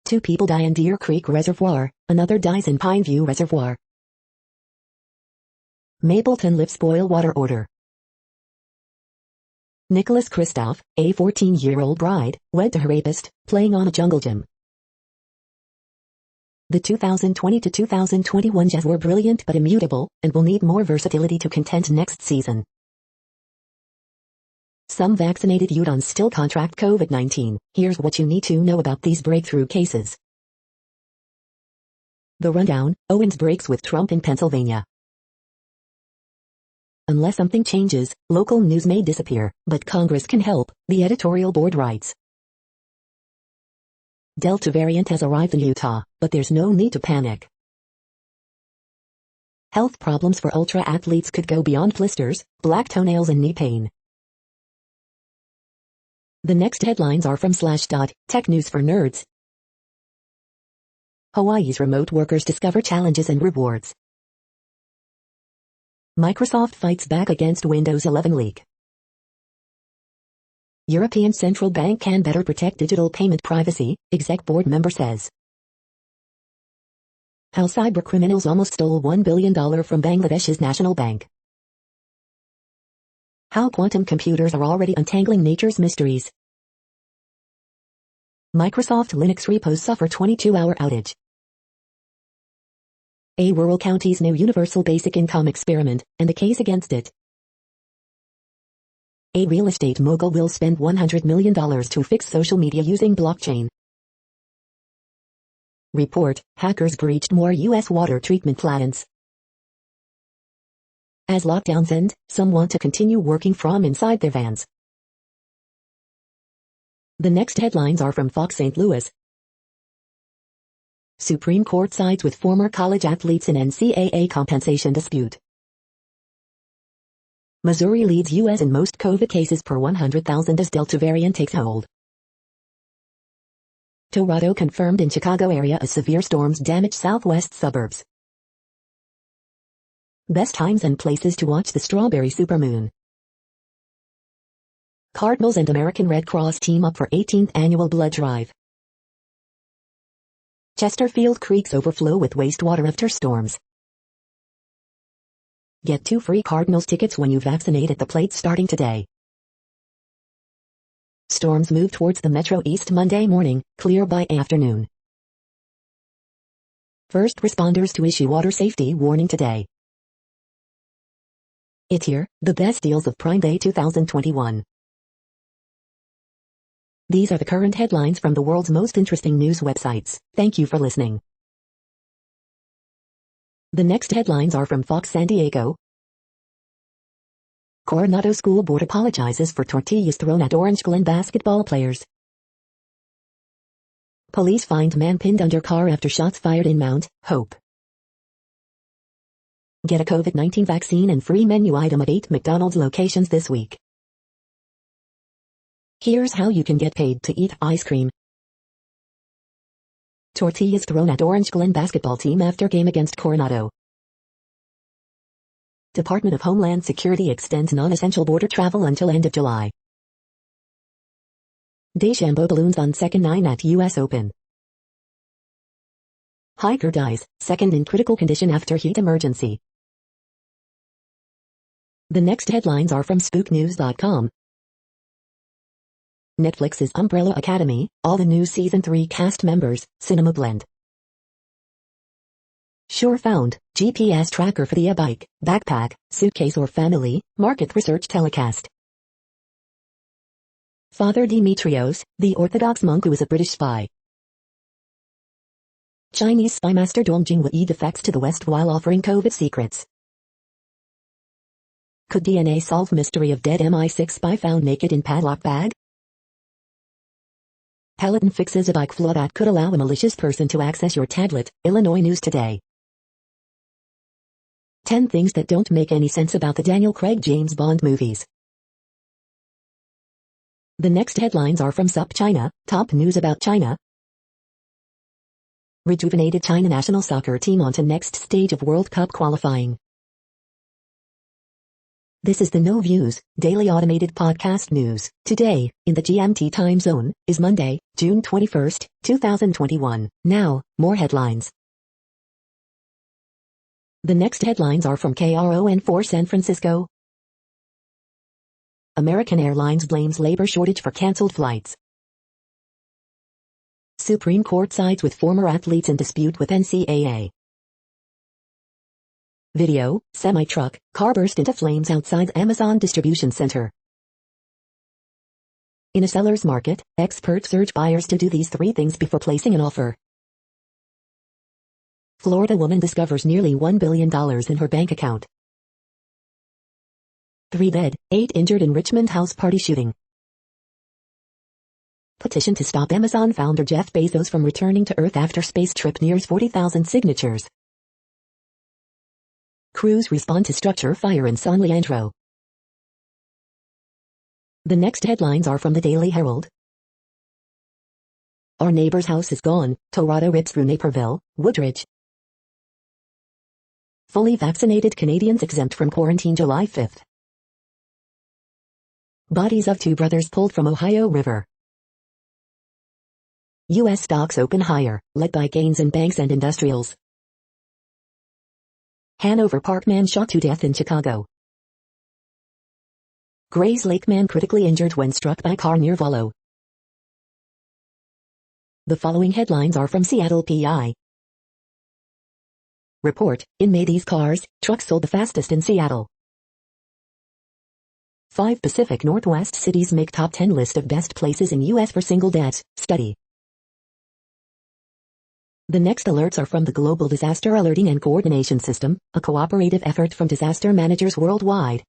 2 people die in Deer Creek Reservoir, another dies in Pineview Reservoir. Mapleton lifts boil water order. Nicholas Kristoff, a 14-year-old bride, wed to her rapist, playing on a jungle gym. The 2020 to 2021 Jazz were brilliant but immutable, and will need more versatility to contend next season. Some vaccinated Utahns still contract COVID-19. Here's what you need to know about these breakthrough cases. The rundown: Owens breaks with Trump in Pennsylvania. Unless something changes, local news may disappear, but Congress can help, the editorial board writes. Delta variant has arrived in Utah, but there's no need to panic. Health problems for ultra athletes could go beyond blisters, black toenails and knee pain. The next headlines are from Slashdot, tech news for nerds. Hawaii's remote workers discover challenges and rewards. Microsoft fights back against Windows 11 leak. European Central Bank can better protect digital payment privacy, exec board member says. How cybercriminals almost stole $1 billion from Bangladesh's national bank. How quantum computers are already untangling nature's mysteries. Microsoft Linux repos suffer 22-hour outage. A rural county's new universal basic income experiment, and the case against it. A real estate mogul will spend $100 million to fix social media using blockchain. Report, hackers breached more U.S. water treatment plants. As lockdowns end, some want to continue working from inside their vans. The next headlines are from Fox St. Louis. Supreme Court sides with former college athletes in NCAA compensation dispute. Missouri leads U.S. in most COVID cases per 100,000 as Delta variant takes hold. Tornado confirmed in Chicago area as severe storms damage southwest suburbs. Best times and places to watch the strawberry supermoon. Cardinals and American Red Cross team up for 18th annual blood drive. Chesterfield creeks overflow with wastewater after storms. Get 2 free Cardinals tickets when you vaccinate at the plate starting today. Storms move towards the Metro East Monday morning, clear by afternoon. First responders to issue water safety warning today. It here, the best deals of Prime Day 2021. These are the current headlines from the world's most interesting news websites. Thank you for listening. The next headlines are from Fox San Diego. Coronado School Board apologizes for tortillas thrown at Orange Glen basketball players. Police find man pinned under car after shots fired in Mount Hope. Get a COVID-19 vaccine and free menu item at 8 McDonald's locations this week. Here's how you can get paid to eat ice cream. Tortillas thrown at Orange Glen basketball team after game against Coronado. Department of Homeland Security extends non-essential border travel until end of July. DeChambeau balloons on second 9 at U.S. Open. Hiker dies, second in critical condition after heat emergency. The next headlines are from SpookNews.com. Netflix's Umbrella Academy, all the new Season 3 cast members, Cinema Blend. Sure found, GPS tracker for the e-bike, backpack, suitcase or family, market research telecast. Father Demetrios, the Orthodox monk who is a British spy. Chinese spy master Dong Jingwei defects to the West while offering COVID secrets. Could DNA solve mystery of dead MI6 spy found naked in padlock bag? Peloton fixes a bike flaw that could allow a malicious person to access your tablet, Illinois News Today. 10 things that don't make any sense about the Daniel Craig James Bond movies. The next headlines are from SupChina, top news about China. Rejuvenated China national soccer team onto next stage of World Cup qualifying. This is the No Views, daily automated podcast news. Today, in the GMT time zone, is Monday, June 21st, 2021. Now, more headlines. The next headlines are from KRON4 San Francisco. American Airlines blames labor shortage for canceled flights. Supreme Court sides with former athletes in dispute with NCAA. Video, semi-truck, car burst into flames outside Amazon distribution center. In a seller's market, experts urge buyers to do these 3 things before placing an offer. Florida woman discovers nearly $1 billion in her bank account. 3 dead, 8 injured in Richmond house party shooting. Petition to stop Amazon founder Jeff Bezos from returning to Earth after space trip nears 40,000 signatures. Crews respond to structure fire in San Leandro. The next headlines are from the Daily Herald. Our neighbor's house is gone, Tornado rips through Naperville, Woodridge. Fully vaccinated Canadians exempt from quarantine July 5th. Bodies of 2 brothers pulled from Ohio River. U.S. stocks open higher, led by gains in banks and industrials. Hanover Park man shot to death in Chicago. Grays Lake man critically injured when struck by car near Vollo. The following headlines are from Seattle PI. Report, in May these cars, trucks sold the fastest in Seattle. 5 Pacific Northwest cities make top 10 list of best places in U.S. for single dads, study. The next alerts are from the Global Disaster Alerting and Coordination System, a cooperative effort from disaster managers worldwide.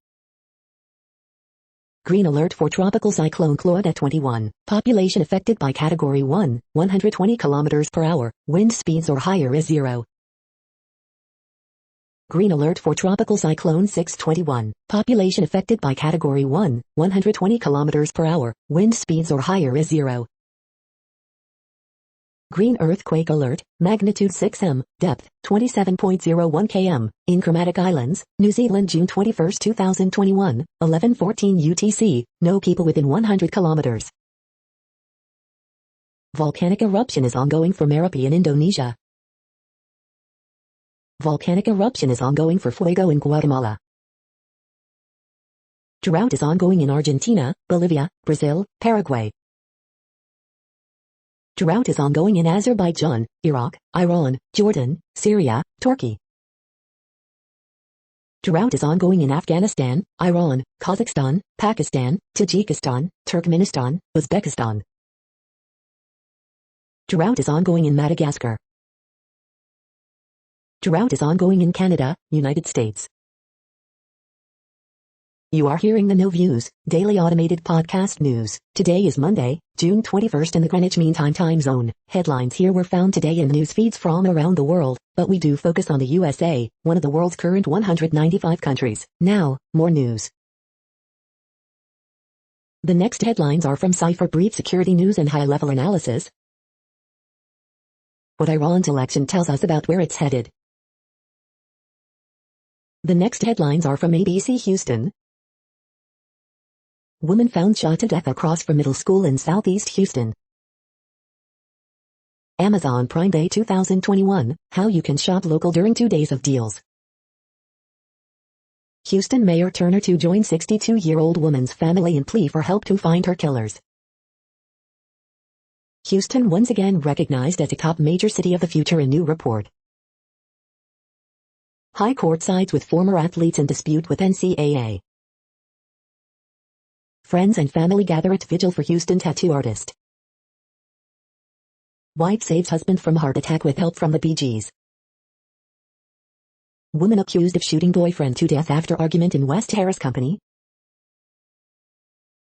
Green alert for Tropical Cyclone Claude at 21. Population affected by Category 1, 120 km per hour, wind speeds or higher is 0. Green alert for Tropical Cyclone 621. Population affected by Category 1, 120 km per hour, wind speeds or higher is 0. Green earthquake alert, magnitude 6M, depth, 27.01 km, in Kermadec Islands, New Zealand June 21, 2021, 11:14 UTC, no people within 100 kilometers. Volcanic eruption is ongoing for Merapi in Indonesia. Volcanic eruption is ongoing for Fuego in Guatemala. Drought is ongoing in Argentina, Bolivia, Brazil, Paraguay. Drought is ongoing in Azerbaijan, Iraq, Iran, Jordan, Syria, Turkey. Drought is ongoing in Afghanistan, Iran, Kazakhstan, Pakistan, Tajikistan, Turkmenistan, Uzbekistan. Drought is ongoing in Madagascar. Drought is ongoing in Canada, United States. You are hearing the No Views, daily automated podcast news. Today is Monday, June 21st in the Greenwich Mean Time zone. Headlines here were found today in news feeds from around the world, but we do focus on the USA, one of the world's current 195 countries. Now, more news. The next headlines are from Cypher Brief Security News and High-Level Analysis. What Iran's election tells us about where it's headed. The next headlines are from ABC Houston. Woman found shot to death across from middle school in Southeast Houston. Amazon Prime Day 2021, how you can shop local during 2 days of deals. Houston Mayor Turner to join 62-year-old woman's family in plea for help to find her killers. Houston once again recognized as a top major city of the future in new report. High Court sides with former athletes in dispute with NCAA. Friends and family gather at vigil for Houston tattoo artist. Wife saves husband from heart attack with help from the Bee Gees. Woman accused of shooting boyfriend to death after argument in West Harris Company.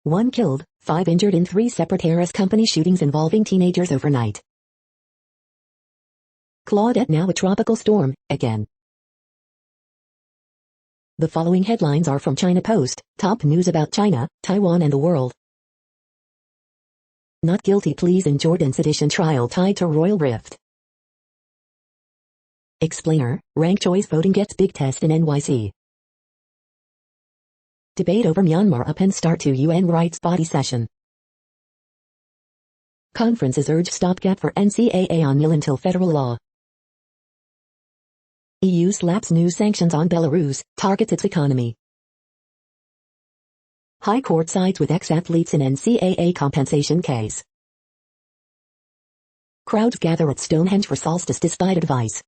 1 killed, 5 injured in 3 separate Harris Company shootings involving teenagers overnight. Claudette now a tropical storm, again. The following headlines are from China Post, top news about China, Taiwan and the world. Not guilty pleas in Jordan sedition trial tied to royal rift. Explainer, rank choice voting gets big test in NYC. Debate over Myanmar upends start to UN rights body session. Conferences urge stopgap for NCAA on nil until federal law. EU slaps new sanctions on Belarus, targets its economy. High Court sides with ex-athletes in NCAA compensation case. Crowds gather at Stonehenge for solstice despite advice.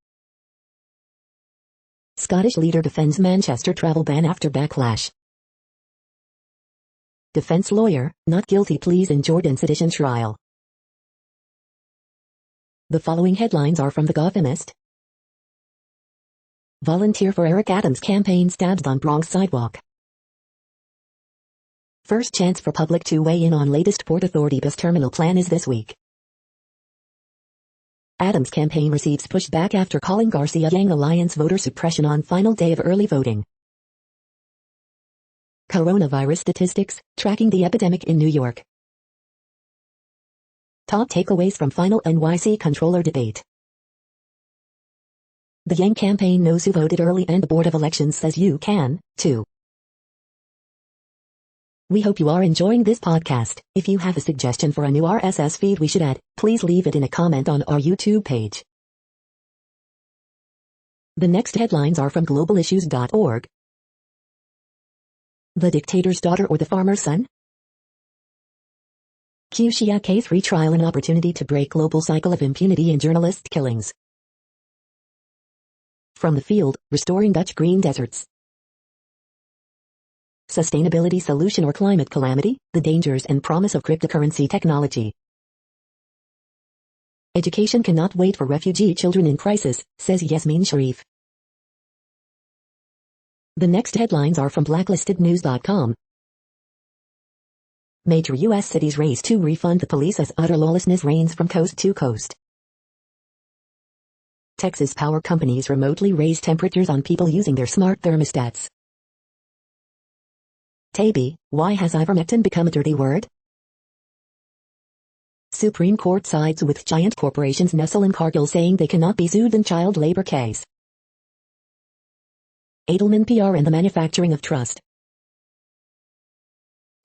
Scottish leader defends Manchester travel ban after backlash. Defense lawyer, not guilty pleas in Jordan sedition trial. The following headlines are from The Gothamist. Volunteer for Eric Adams campaign stabbed on Bronx sidewalk. First chance for public to weigh in on latest Port Authority bus terminal plan is this week. Adams campaign receives pushback after calling Garcia-Yang alliance voter suppression on final day of early voting. Coronavirus statistics, tracking the epidemic in New York. Top takeaways from final NYC controller debate. The Yang campaign knows who voted early and the Board of Elections says you can, too. We hope you are enjoying this podcast. If you have a suggestion for a new RSS feed we should add, please leave it in a comment on our YouTube page. The next headlines are from globalissues.org. The dictator's daughter or the farmer's son? Qixia K3 trial an opportunity to break global cycle of impunity and journalist killings. From the field, restoring Dutch green deserts. Sustainability solution or climate calamity, the dangers and promise of cryptocurrency technology. Education cannot wait for refugee children in crisis, says Yasmin Sharif. The next headlines are from blacklistednews.com. Major U.S. cities race to refund the police as utter lawlessness reigns from coast to coast. Texas power companies remotely raise temperatures on people using their smart thermostats. Tabi, why has ivermectin become a dirty word? Supreme Court sides with giant corporations Nestle and Cargill saying they cannot be sued in child labor case. Edelman PR and the manufacturing of trust.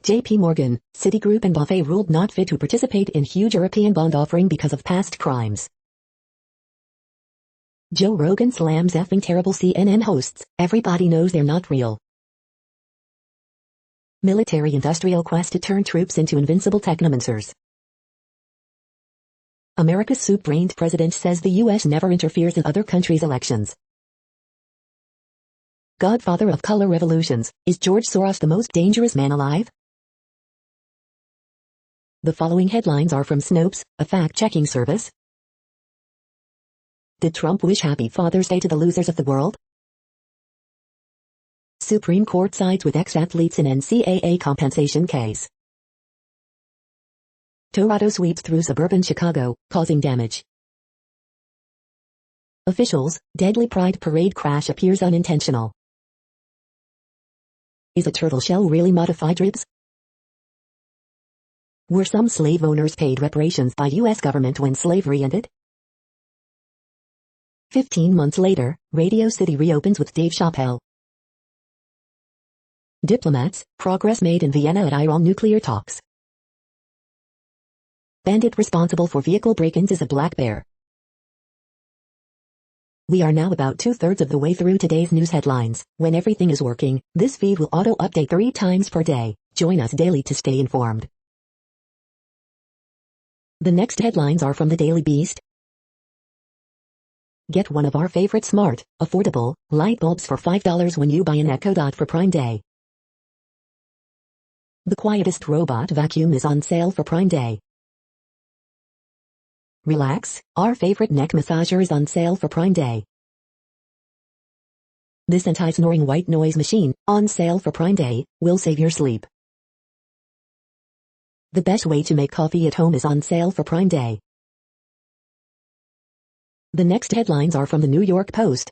JP Morgan, Citigroup and Buffet ruled not fit to participate in huge European bond offering because of past crimes. Joe Rogan slams effing terrible CNN hosts, everybody knows they're not real. Military-industrial quest to turn troops into invincible technomancers. America's soup-brained president says the U.S. never interferes in other countries' elections. Godfather of color revolutions, is George Soros the most dangerous man alive? The following headlines are from Snopes, a fact-checking service. Did Trump wish Happy Father's Day to the losers of the world? Supreme Court sides with ex-athletes in NCAA compensation case. Tornado sweeps through suburban Chicago, causing damage. Officials, deadly pride parade crash appears unintentional. Is a turtle shell really modified ribs? Were some slave owners paid reparations by U.S. government when slavery ended? 15 months later, Radio City reopens with Dave Chappelle. Diplomats, progress made in Vienna at Iran nuclear talks. Bandit responsible for vehicle break-ins is a black bear. We are now about 2/3 of the way through today's news headlines. When everything is working, this feed will auto-update 3 times per day. Join us daily to stay informed. The next headlines are from the Daily Beast. Get one of our favorite smart, affordable, light bulbs for $5 when you buy an Echo Dot for Prime Day. The quietest robot vacuum is on sale for Prime Day. Relax, our favorite neck massager is on sale for Prime Day. This anti-snoring white noise machine, on sale for Prime Day, will save your sleep. The best way to make coffee at home is on sale for Prime Day. The next headlines are from the New York Post.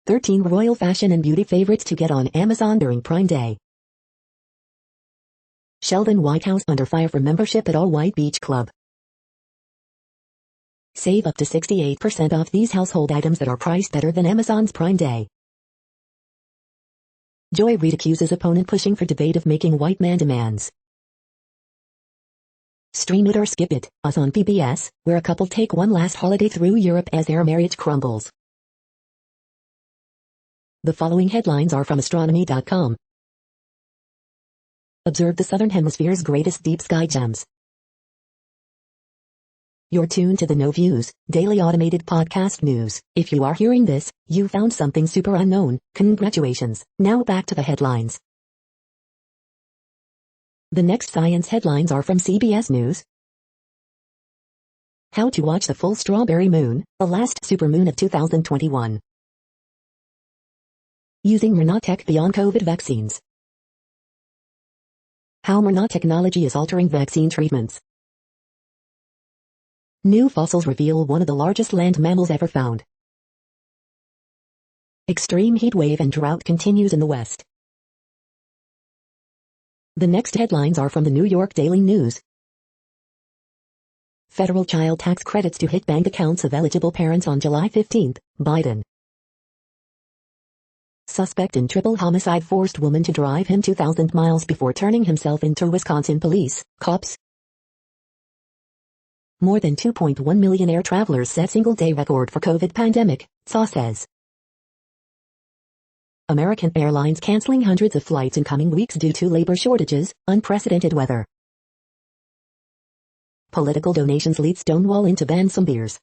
13 royal fashion and beauty favorites to get on Amazon during Prime Day. Sheldon Whitehouse under fire for membership at All White Beach Club. Save up to 68% off these household items that are priced better than Amazon's Prime Day. Joy Reid accuses opponent pushing for debate of making white man demands. Stream it or skip it, us on PBS, where a couple take one last holiday through Europe as their marriage crumbles. The following headlines are from astronomy.com. Observe the Southern Hemisphere's greatest deep sky gems. You're tuned to the No Views, daily automated podcast news. If you are hearing this, you found something super unknown. Congratulations. Now back to the headlines. The next science headlines are from CBS News. How to watch the full strawberry moon, the last supermoon of 2021. Using Myrna Tech beyond COVID vaccines. How Myrna technology is altering vaccine treatments. New fossils reveal one of the largest land mammals ever found. Extreme heat wave and drought continues in the West. The next headlines are from the New York Daily News. Federal child tax credits to hit bank accounts of eligible parents on July 15, Biden. Suspect in triple homicide forced woman to drive him 2,000 miles before turning himself into Wisconsin police, cops. More than 2.1 million air travelers set single-day record for COVID pandemic, SA says. American Airlines canceling hundreds of flights in coming weeks due to labor shortages, unprecedented weather. Political donations lead Stonewall to ban some beers.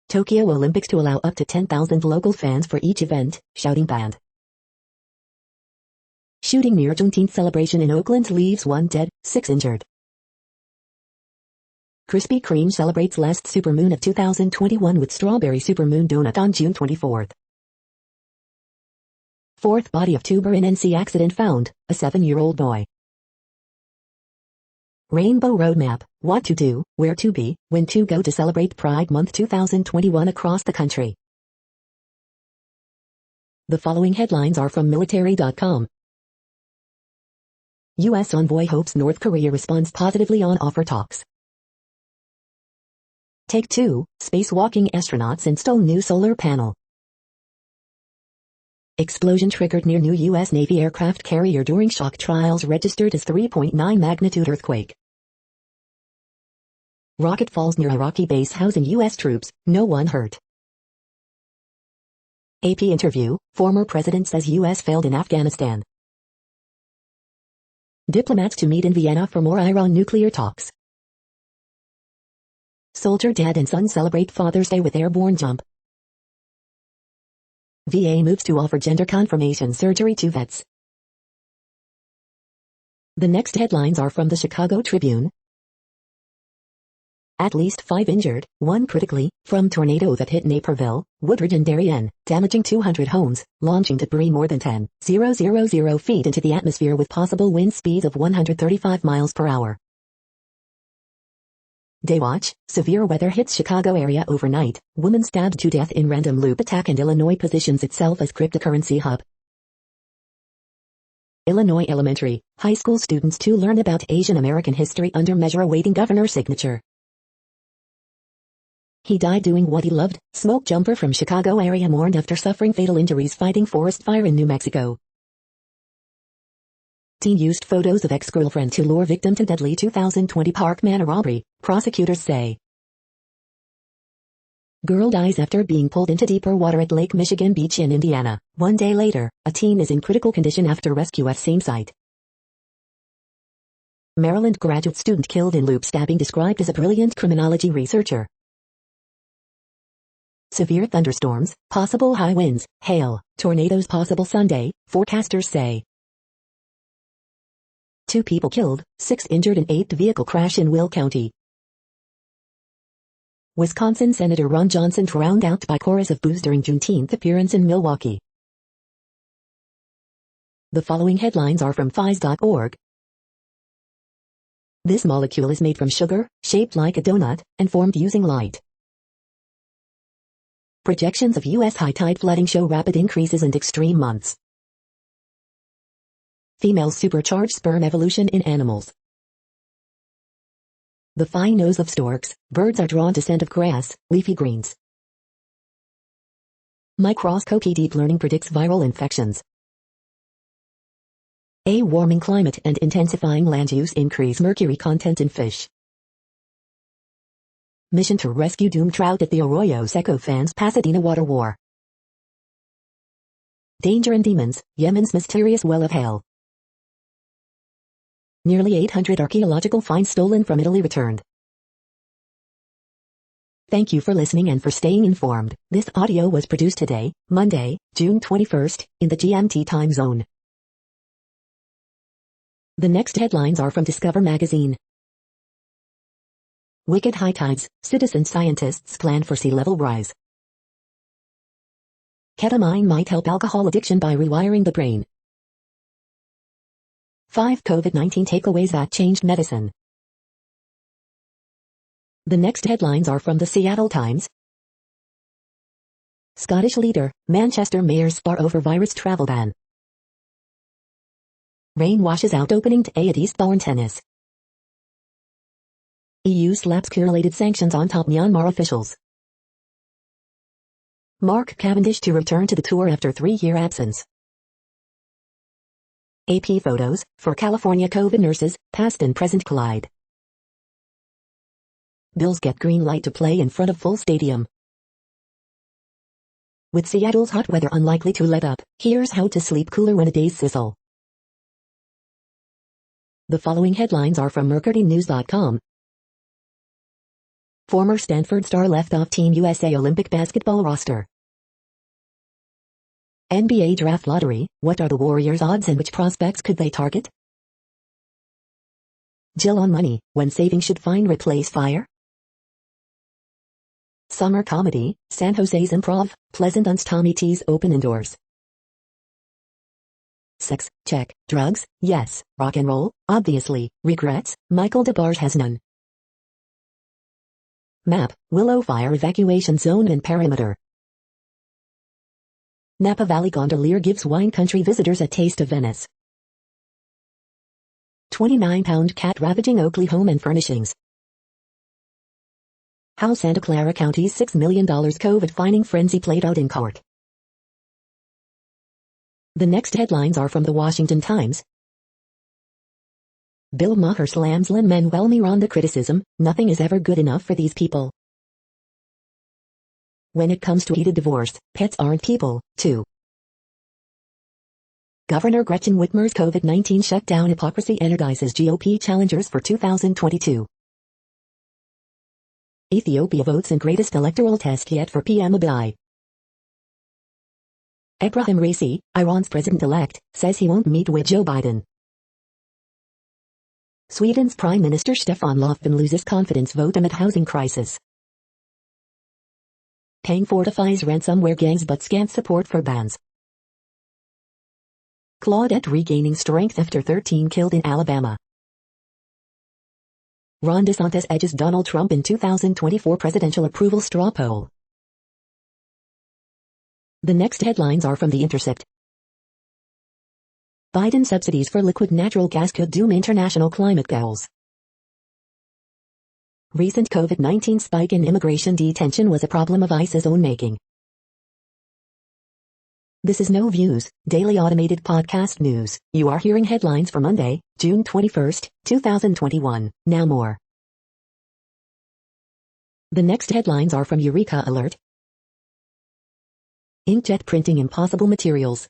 Tokyo Olympics to allow up to 10,000 local fans for each event, shouting banned. Shooting near Juneteenth celebration in Oakland leaves 1 dead, 6 injured. Krispy Kreme celebrates last supermoon of 2021 with strawberry supermoon donut on June 24th. Fourth body of tuber in NC accident found, a 7-year-old boy. Rainbow Roadmap, what to do, where to be, when to go to celebrate Pride Month 2021 across the country. The following headlines are from military.com. U.S. envoy hopes North Korea responds positively on offer talks. Take 2, spacewalking astronauts install new solar panel. Explosion triggered near new U.S. Navy aircraft carrier during shock trials registered as 3.9 magnitude earthquake. Rocket falls near Iraqi base housing U.S. troops, no one hurt. AP interview, former president says U.S. failed in Afghanistan. Diplomats to meet in Vienna for more Iran nuclear talks. Soldier dad and son celebrate Father's Day with airborne jump. VA moves to offer gender confirmation surgery to vets. The next headlines are from the Chicago Tribune. At least 5 injured, 1 critically, from tornado that hit Naperville, Woodridge and Darien, damaging 200 homes, launching debris more than 10,000 feet into the atmosphere with possible wind speeds of 135 miles per hour. Daywatch, severe weather hits Chicago area overnight, woman stabbed to death in random loop attack and Illinois positions itself as cryptocurrency hub. Illinois elementary, high school students to learn about Asian American history under measure awaiting governor's signature. He died doing what he loved, smoke jumper from Chicago area mourned after suffering fatal injuries fighting forest fire in New Mexico. Teen used photos of ex-girlfriend to lure victim to deadly 2020 Park Manor robbery, prosecutors say. Girl dies after being pulled into deeper water at Lake Michigan Beach in Indiana. 1 day later, a teen is in critical condition after rescue at same site. Maryland graduate student killed in loop stabbing described as a brilliant criminology researcher. Severe thunderstorms, possible high winds, hail, tornadoes possible Sunday, forecasters say. 2 people killed, 6 injured in 8th vehicle crash in Will County. Wisconsin Senator Ron Johnson drowned out by chorus of boos during Juneteenth appearance in Milwaukee. The following headlines are from phys.org. This molecule is made from sugar, shaped like a donut, and formed using light. Projections of U.S. high tide flooding show rapid increases and extreme months. Female supercharged sperm evolution in animals. The fine nose of storks, birds are drawn to scent of grass, leafy greens. Microscopy deep learning predicts viral infections. A warming climate and intensifying land use increase mercury content in fish. Mission to rescue doomed trout at the Arroyo Seco fans Pasadena water war. Danger and demons, Yemen's mysterious well of hell. Nearly 800 archaeological finds stolen from Italy returned. Thank you for listening and for staying informed. This audio was produced today, Monday, June 21st, in the GMT time zone. The next headlines are from Discover magazine. Wicked high tides, citizen scientists plan for sea level rise. Ketamine might help alcohol addiction by rewiring the brain. 5 COVID-19 takeaways that changed medicine. The next headlines are from the Seattle Times. Scottish leader, Manchester mayor spar over virus travel ban. Rain washes out opening to A at Eastbourne tennis. EU slaps cumulated sanctions on top Myanmar officials. Mark Cavendish to return to the tour after 3-year absence. AP photos, for California COVID nurses, past and present collide. Bills get green light to play in front of full stadium. With Seattle's hot weather unlikely to let up, here's how to sleep cooler when a day's sizzle. The following headlines are from mercurynews.com. Former Stanford star left off Team USA Olympic basketball roster. NBA draft lottery, what are the Warriors' odds and which prospects could they target? Jill on money, when saving should find replace fire? Summer comedy, San Jose's Improv, Pleasant Un's Tommy T's open indoors. Sex, check. Drugs, yes. Rock and roll, obviously. Regrets, Michael DeBarge has none. Map, Willow Fire evacuation zone and perimeter. Napa Valley gondolier gives wine country visitors a taste of Venice. 29-pound cat ravaging Oakley home and furnishings. How Santa Clara County's $6 million COVID fining frenzy played out in court. The next headlines are from the Washington Times. Bill Maher slams Lin-Manuel Miranda criticism, nothing is ever good enough for these people. When it comes to heated divorce, pets aren't people, too. Governor Gretchen Whitmer's COVID-19 shutdown hypocrisy energizes GOP challengers for 2022. Ethiopia votes in greatest electoral test yet for PM Abiy. Ebrahim Raisi, Iran's president-elect, says he won't meet with Joe Biden. Sweden's Prime Minister Stefan Löfven loses confidence vote amid housing crisis. Paying fortifies ransomware gangs but scant support for bans. Claudette regaining strength after 13 killed in Alabama. Ron DeSantis edges Donald Trump in 2024 presidential approval straw poll. The next headlines are from The Intercept. Biden subsidies for liquid natural gas could doom international climate goals. Recent COVID-19 spike in immigration detention was a problem of ICE's own making. This is No Views, daily automated podcast news. You are hearing headlines for Monday, June 21st, 2021. Now more. The next headlines are from Eureka Alert. Inkjet printing impossible materials.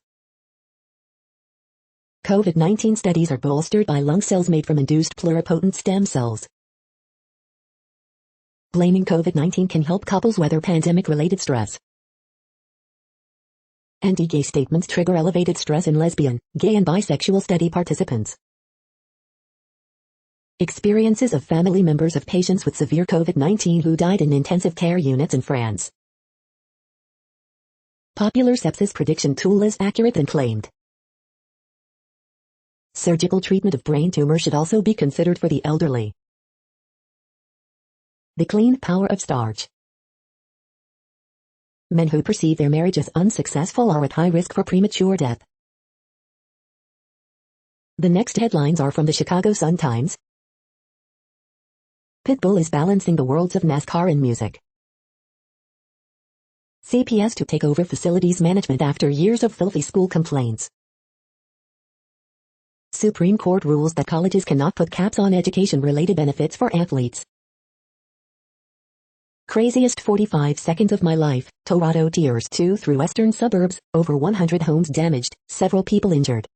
COVID-19 studies are bolstered by lung cells made from induced pluripotent stem cells. Blaming COVID-19 can help couples weather pandemic-related stress. Anti-gay statements trigger elevated stress in lesbian, gay and bisexual study participants. Experiences of family members of patients with severe COVID-19 who died in intensive care units in France. Popular sepsis prediction tool is accurate than claimed. Surgical treatment of brain tumor should also be considered for the elderly. The clean power of starch. Men who perceive their marriage as unsuccessful are at high risk for premature death. The next headlines are from the Chicago Sun-Times. Pitbull is balancing the worlds of NASCAR and music. CPS to take over facilities management after years of filthy school complaints. Supreme Court rules that colleges cannot put caps on education-related benefits for athletes. Craziest 45 seconds of my life, Toronto tears 2 through western suburbs, over 100 homes damaged, several people injured.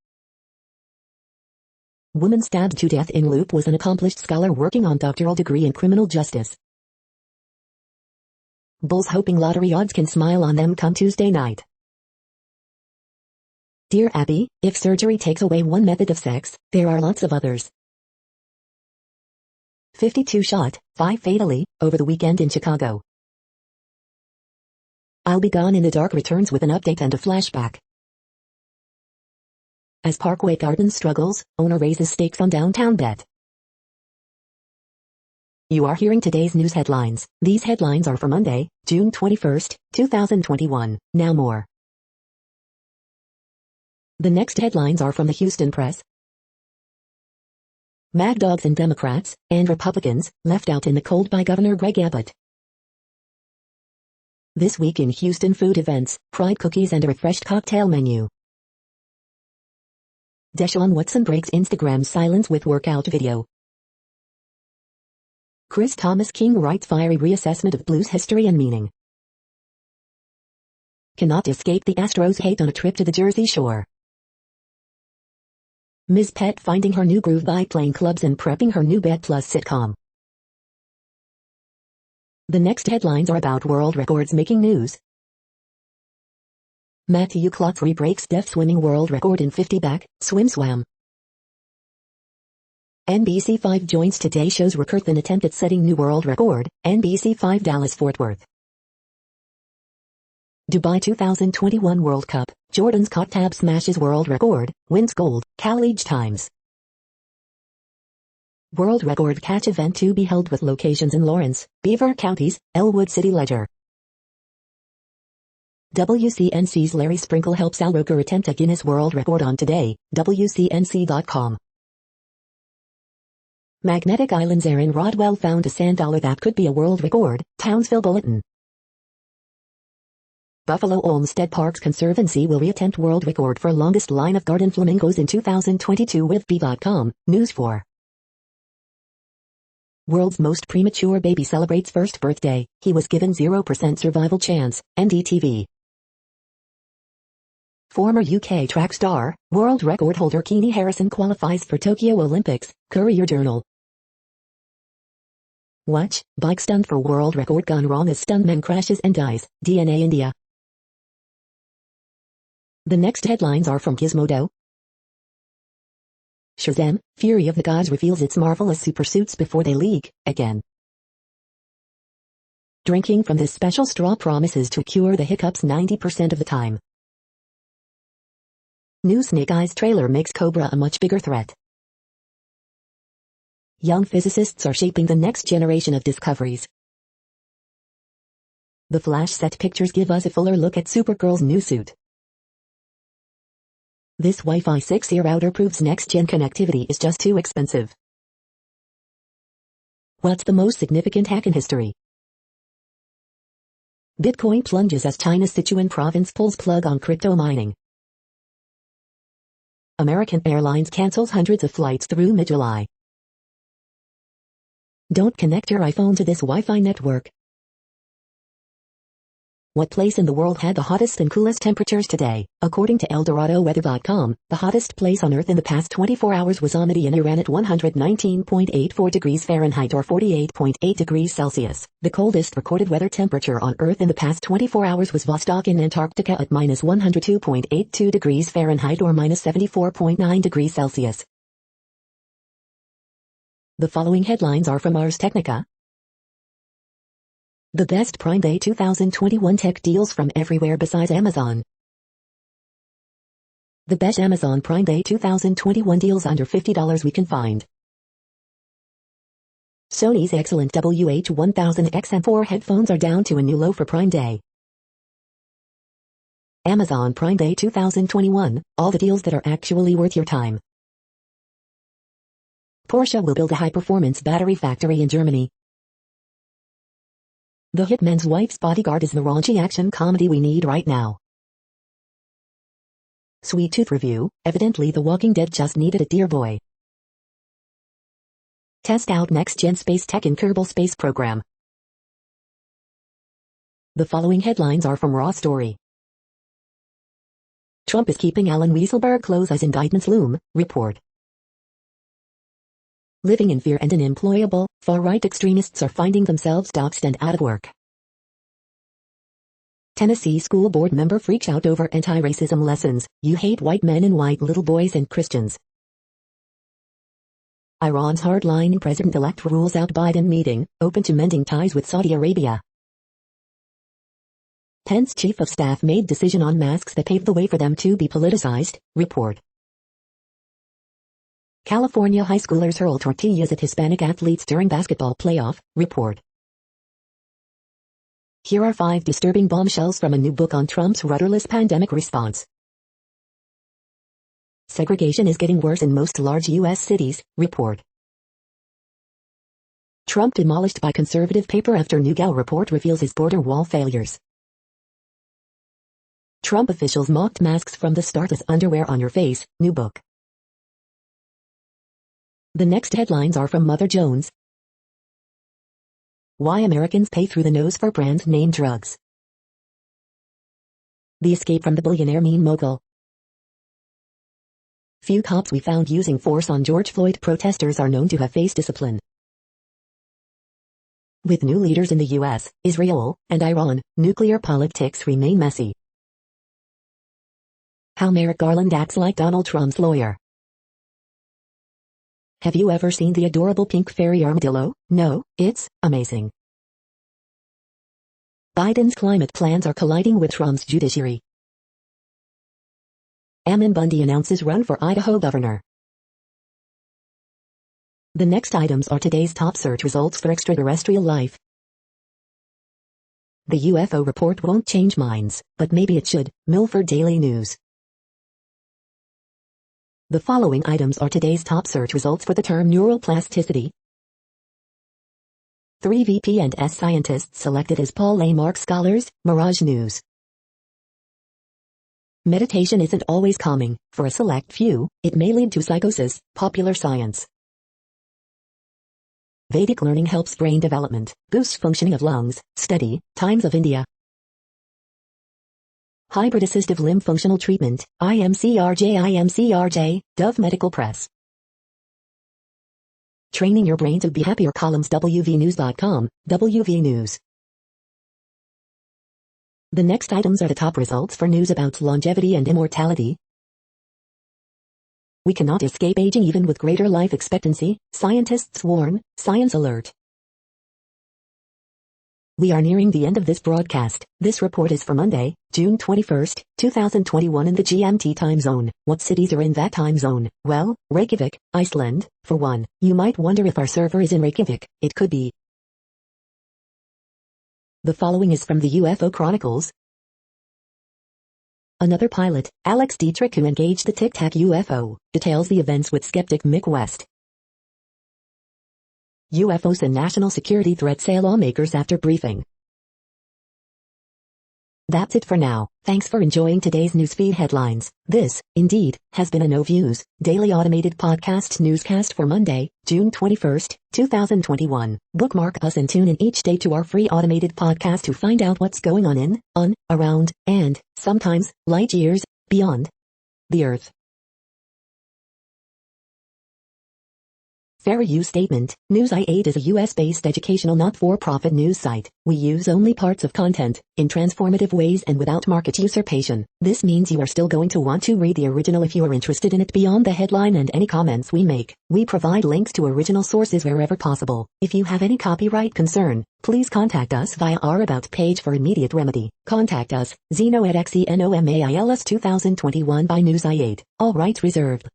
Woman stabbed to death in Loop was an accomplished scholar working on doctoral degree in criminal justice. Bulls hoping lottery odds can smile on them come Tuesday night. Dear Abby, if surgery takes away one method of sex, there are lots of others. 52 shot, 5 fatally, over the weekend in Chicago. I'll Be Gone in the Dark returns with an update and a flashback. As Parkway Gardens struggles, owner raises stakes on downtown bet. You are hearing today's news headlines. These headlines are for Monday, June 21st, 2021. Now more. The next headlines are from the Houston Press. Mad Dogs and Democrats, and Republicans, left out in the cold by Governor Greg Abbott. This week in Houston food events, fried cookies and a refreshed cocktail menu. Deshaun Watson breaks Instagram silence with workout video. Chris Thomas King writes fiery reassessment of blues history and meaning. Cannot escape the Astros hate on a trip to the Jersey Shore. Ms. Pet finding her new groove by playing clubs and prepping her new Bed Plus sitcom. The next headlines are about world records making news. Matthew Clotry breaks deaf swimming world record in 50 back, swim-swam. NBC5 joins Today Show's Recurthan attempt at setting new world record, NBC5 Dallas-Fort Worth. Dubai 2021 World Cup, Jordan's caught tab smashes world record, wins gold, College Times. World record catch event to be held with locations in Lawrence, Beaver Counties, Elwood City Ledger. WCNC's Larry Sprinkle helps Al Roker attempt a Guinness World Record on Today, WCNC.com. Magnetic Island's Aaron Rodwell found a sand dollar that could be a world record, Townsville Bulletin. Buffalo Olmsted Parks Conservancy will reattempt world record for longest line of garden flamingos in 2022 with B.com, News 4. World's most premature baby celebrates first birthday, he was given 0% survival chance, NDTV. Former UK track star, world record holder Keane Harrison qualifies for Tokyo Olympics, Courier Journal. Watch, bike stunt for world record gone wrong as stuntman crashes and dies, DNA India. The next headlines are from Gizmodo. Shazam, Fury of the Gods reveals its marvelous supersuits before they leak, again. Drinking from this special straw promises to cure the hiccups 90% of the time. New Snake Eyes trailer makes Cobra a much bigger threat. Young physicists are shaping the next generation of discoveries. The Flash set pictures give us a fuller look at Supergirl's new suit. This Wi-Fi 6E router proves next-gen connectivity is just too expensive. What's the most significant hack in history? Bitcoin plunges as China's Sichuan province pulls plug on crypto mining. American Airlines cancels hundreds of flights through mid-July. Don't connect your iPhone to this Wi-Fi network. What place in the world had the hottest and coolest temperatures today? According to ElDoradoWeather.com, the hottest place on Earth in the past 24 hours was Almaty in Iran at 119.84 degrees Fahrenheit or 48.8 degrees Celsius. The coldest recorded weather temperature on Earth in the past 24 hours was Vostok in Antarctica at minus 102.82 degrees Fahrenheit or minus 74.9 degrees Celsius. The following headlines are from Ars Technica. The best Prime Day 2021 tech deals from everywhere besides Amazon. The best Amazon Prime Day 2021 deals under $50 we can find. Sony's excellent WH-1000XM4 headphones are down to a new low for Prime Day. Amazon Prime Day 2021, all the deals that are actually worth your time. Porsche will build a high-performance battery factory in Germany. The Hitman's Wife's Bodyguard is the raunchy action comedy we need right now. Sweet Tooth Review, evidently The Walking Dead just needed a dear boy. Test out next-gen space tech in Kerbal Space Program. The following headlines are from Raw Story. Trump is keeping Allen Weisselberg close as indictments loom, report. Living in fear and unemployable, far-right extremists are finding themselves doxxed and out of work. Tennessee school board member freaks out over anti-racism lessons, you hate white men and white little boys and Christians. Iran's hardline president-elect rules out Biden meeting, open to mending ties with Saudi Arabia. Pence chief of staff made decision on masks that paved the way for them to be politicized, report. California high schoolers hurl tortillas at Hispanic athletes during basketball playoff, report. Here are 5 disturbing bombshells from a new book on Trump's rudderless pandemic response. Segregation is getting worse in most large U.S. cities, report. Trump demolished by conservative paper after new Gao report reveals his border wall failures. Trump officials mocked masks from the start as underwear on your face, new book. The next headlines are from Mother Jones. Why Americans pay through the nose for brand name drugs. The escape from the billionaire meme mogul. Few cops we found using force on George Floyd protesters are known to have faced discipline. With new leaders in the US, Israel, and Iran, nuclear politics remain messy. How Merrick Garland acts like Donald Trump's lawyer. Have you ever seen the adorable pink fairy armadillo? No, it's amazing. Biden's climate plans are colliding with Trump's judiciary. Ammon Bundy announces run for Idaho governor. The next items are today's top search results for extraterrestrial life. The UFO report won't change minds, but maybe it should. Milford Daily News. The following items are today's top search results for the term neural plasticity. 3 VP&S scientists selected as Paul A. Mark Scholars, Mirage News. Meditation isn't always calming. For a select few, it may lead to psychosis. Popular Science. Vedic learning helps brain development, boosts functioning of lungs. Study, Times of India. Hybrid assistive limb functional treatment, IMCRJ, Dove Medical Press. Training your brain to be happier columns wvnews.com, WV News. The next items are the top results for news about longevity and immortality. We cannot escape aging even with greater life expectancy, scientists warn. Science alert. We are nearing the end of this broadcast. This report is for Monday, June 21st, 2021 in the GMT time zone. What cities are in that time zone? Well, Reykjavik, Iceland, for one. You might wonder if our server is in Reykjavik. It could be. The following is from the UFO Chronicles. Another pilot, Alex Dietrich, who engaged the Tic Tac UFO, details the events with skeptic Mick West. UFOs and national security threat, say lawmakers after briefing. That's it for now. Thanks for enjoying today's newsfeed headlines. This, indeed, has been a No Views, daily automated podcast newscast for Monday, June 21st, 2021. Bookmark us and tune in each day to our free automated podcast to find out what's going on, around, and, sometimes, light years, beyond the Earth. Fair use statement. News i8 is a US-based educational not-for-profit news site. We use only parts of content, in transformative ways and without market usurpation. This means you are still going to want to read the original if you are interested in it beyond the headline and any comments we make. We provide links to original sources wherever possible. If you have any copyright concern, please contact us via our About page for immediate remedy. Contact us, Zeno@xenomails2021 by News i8. All rights reserved.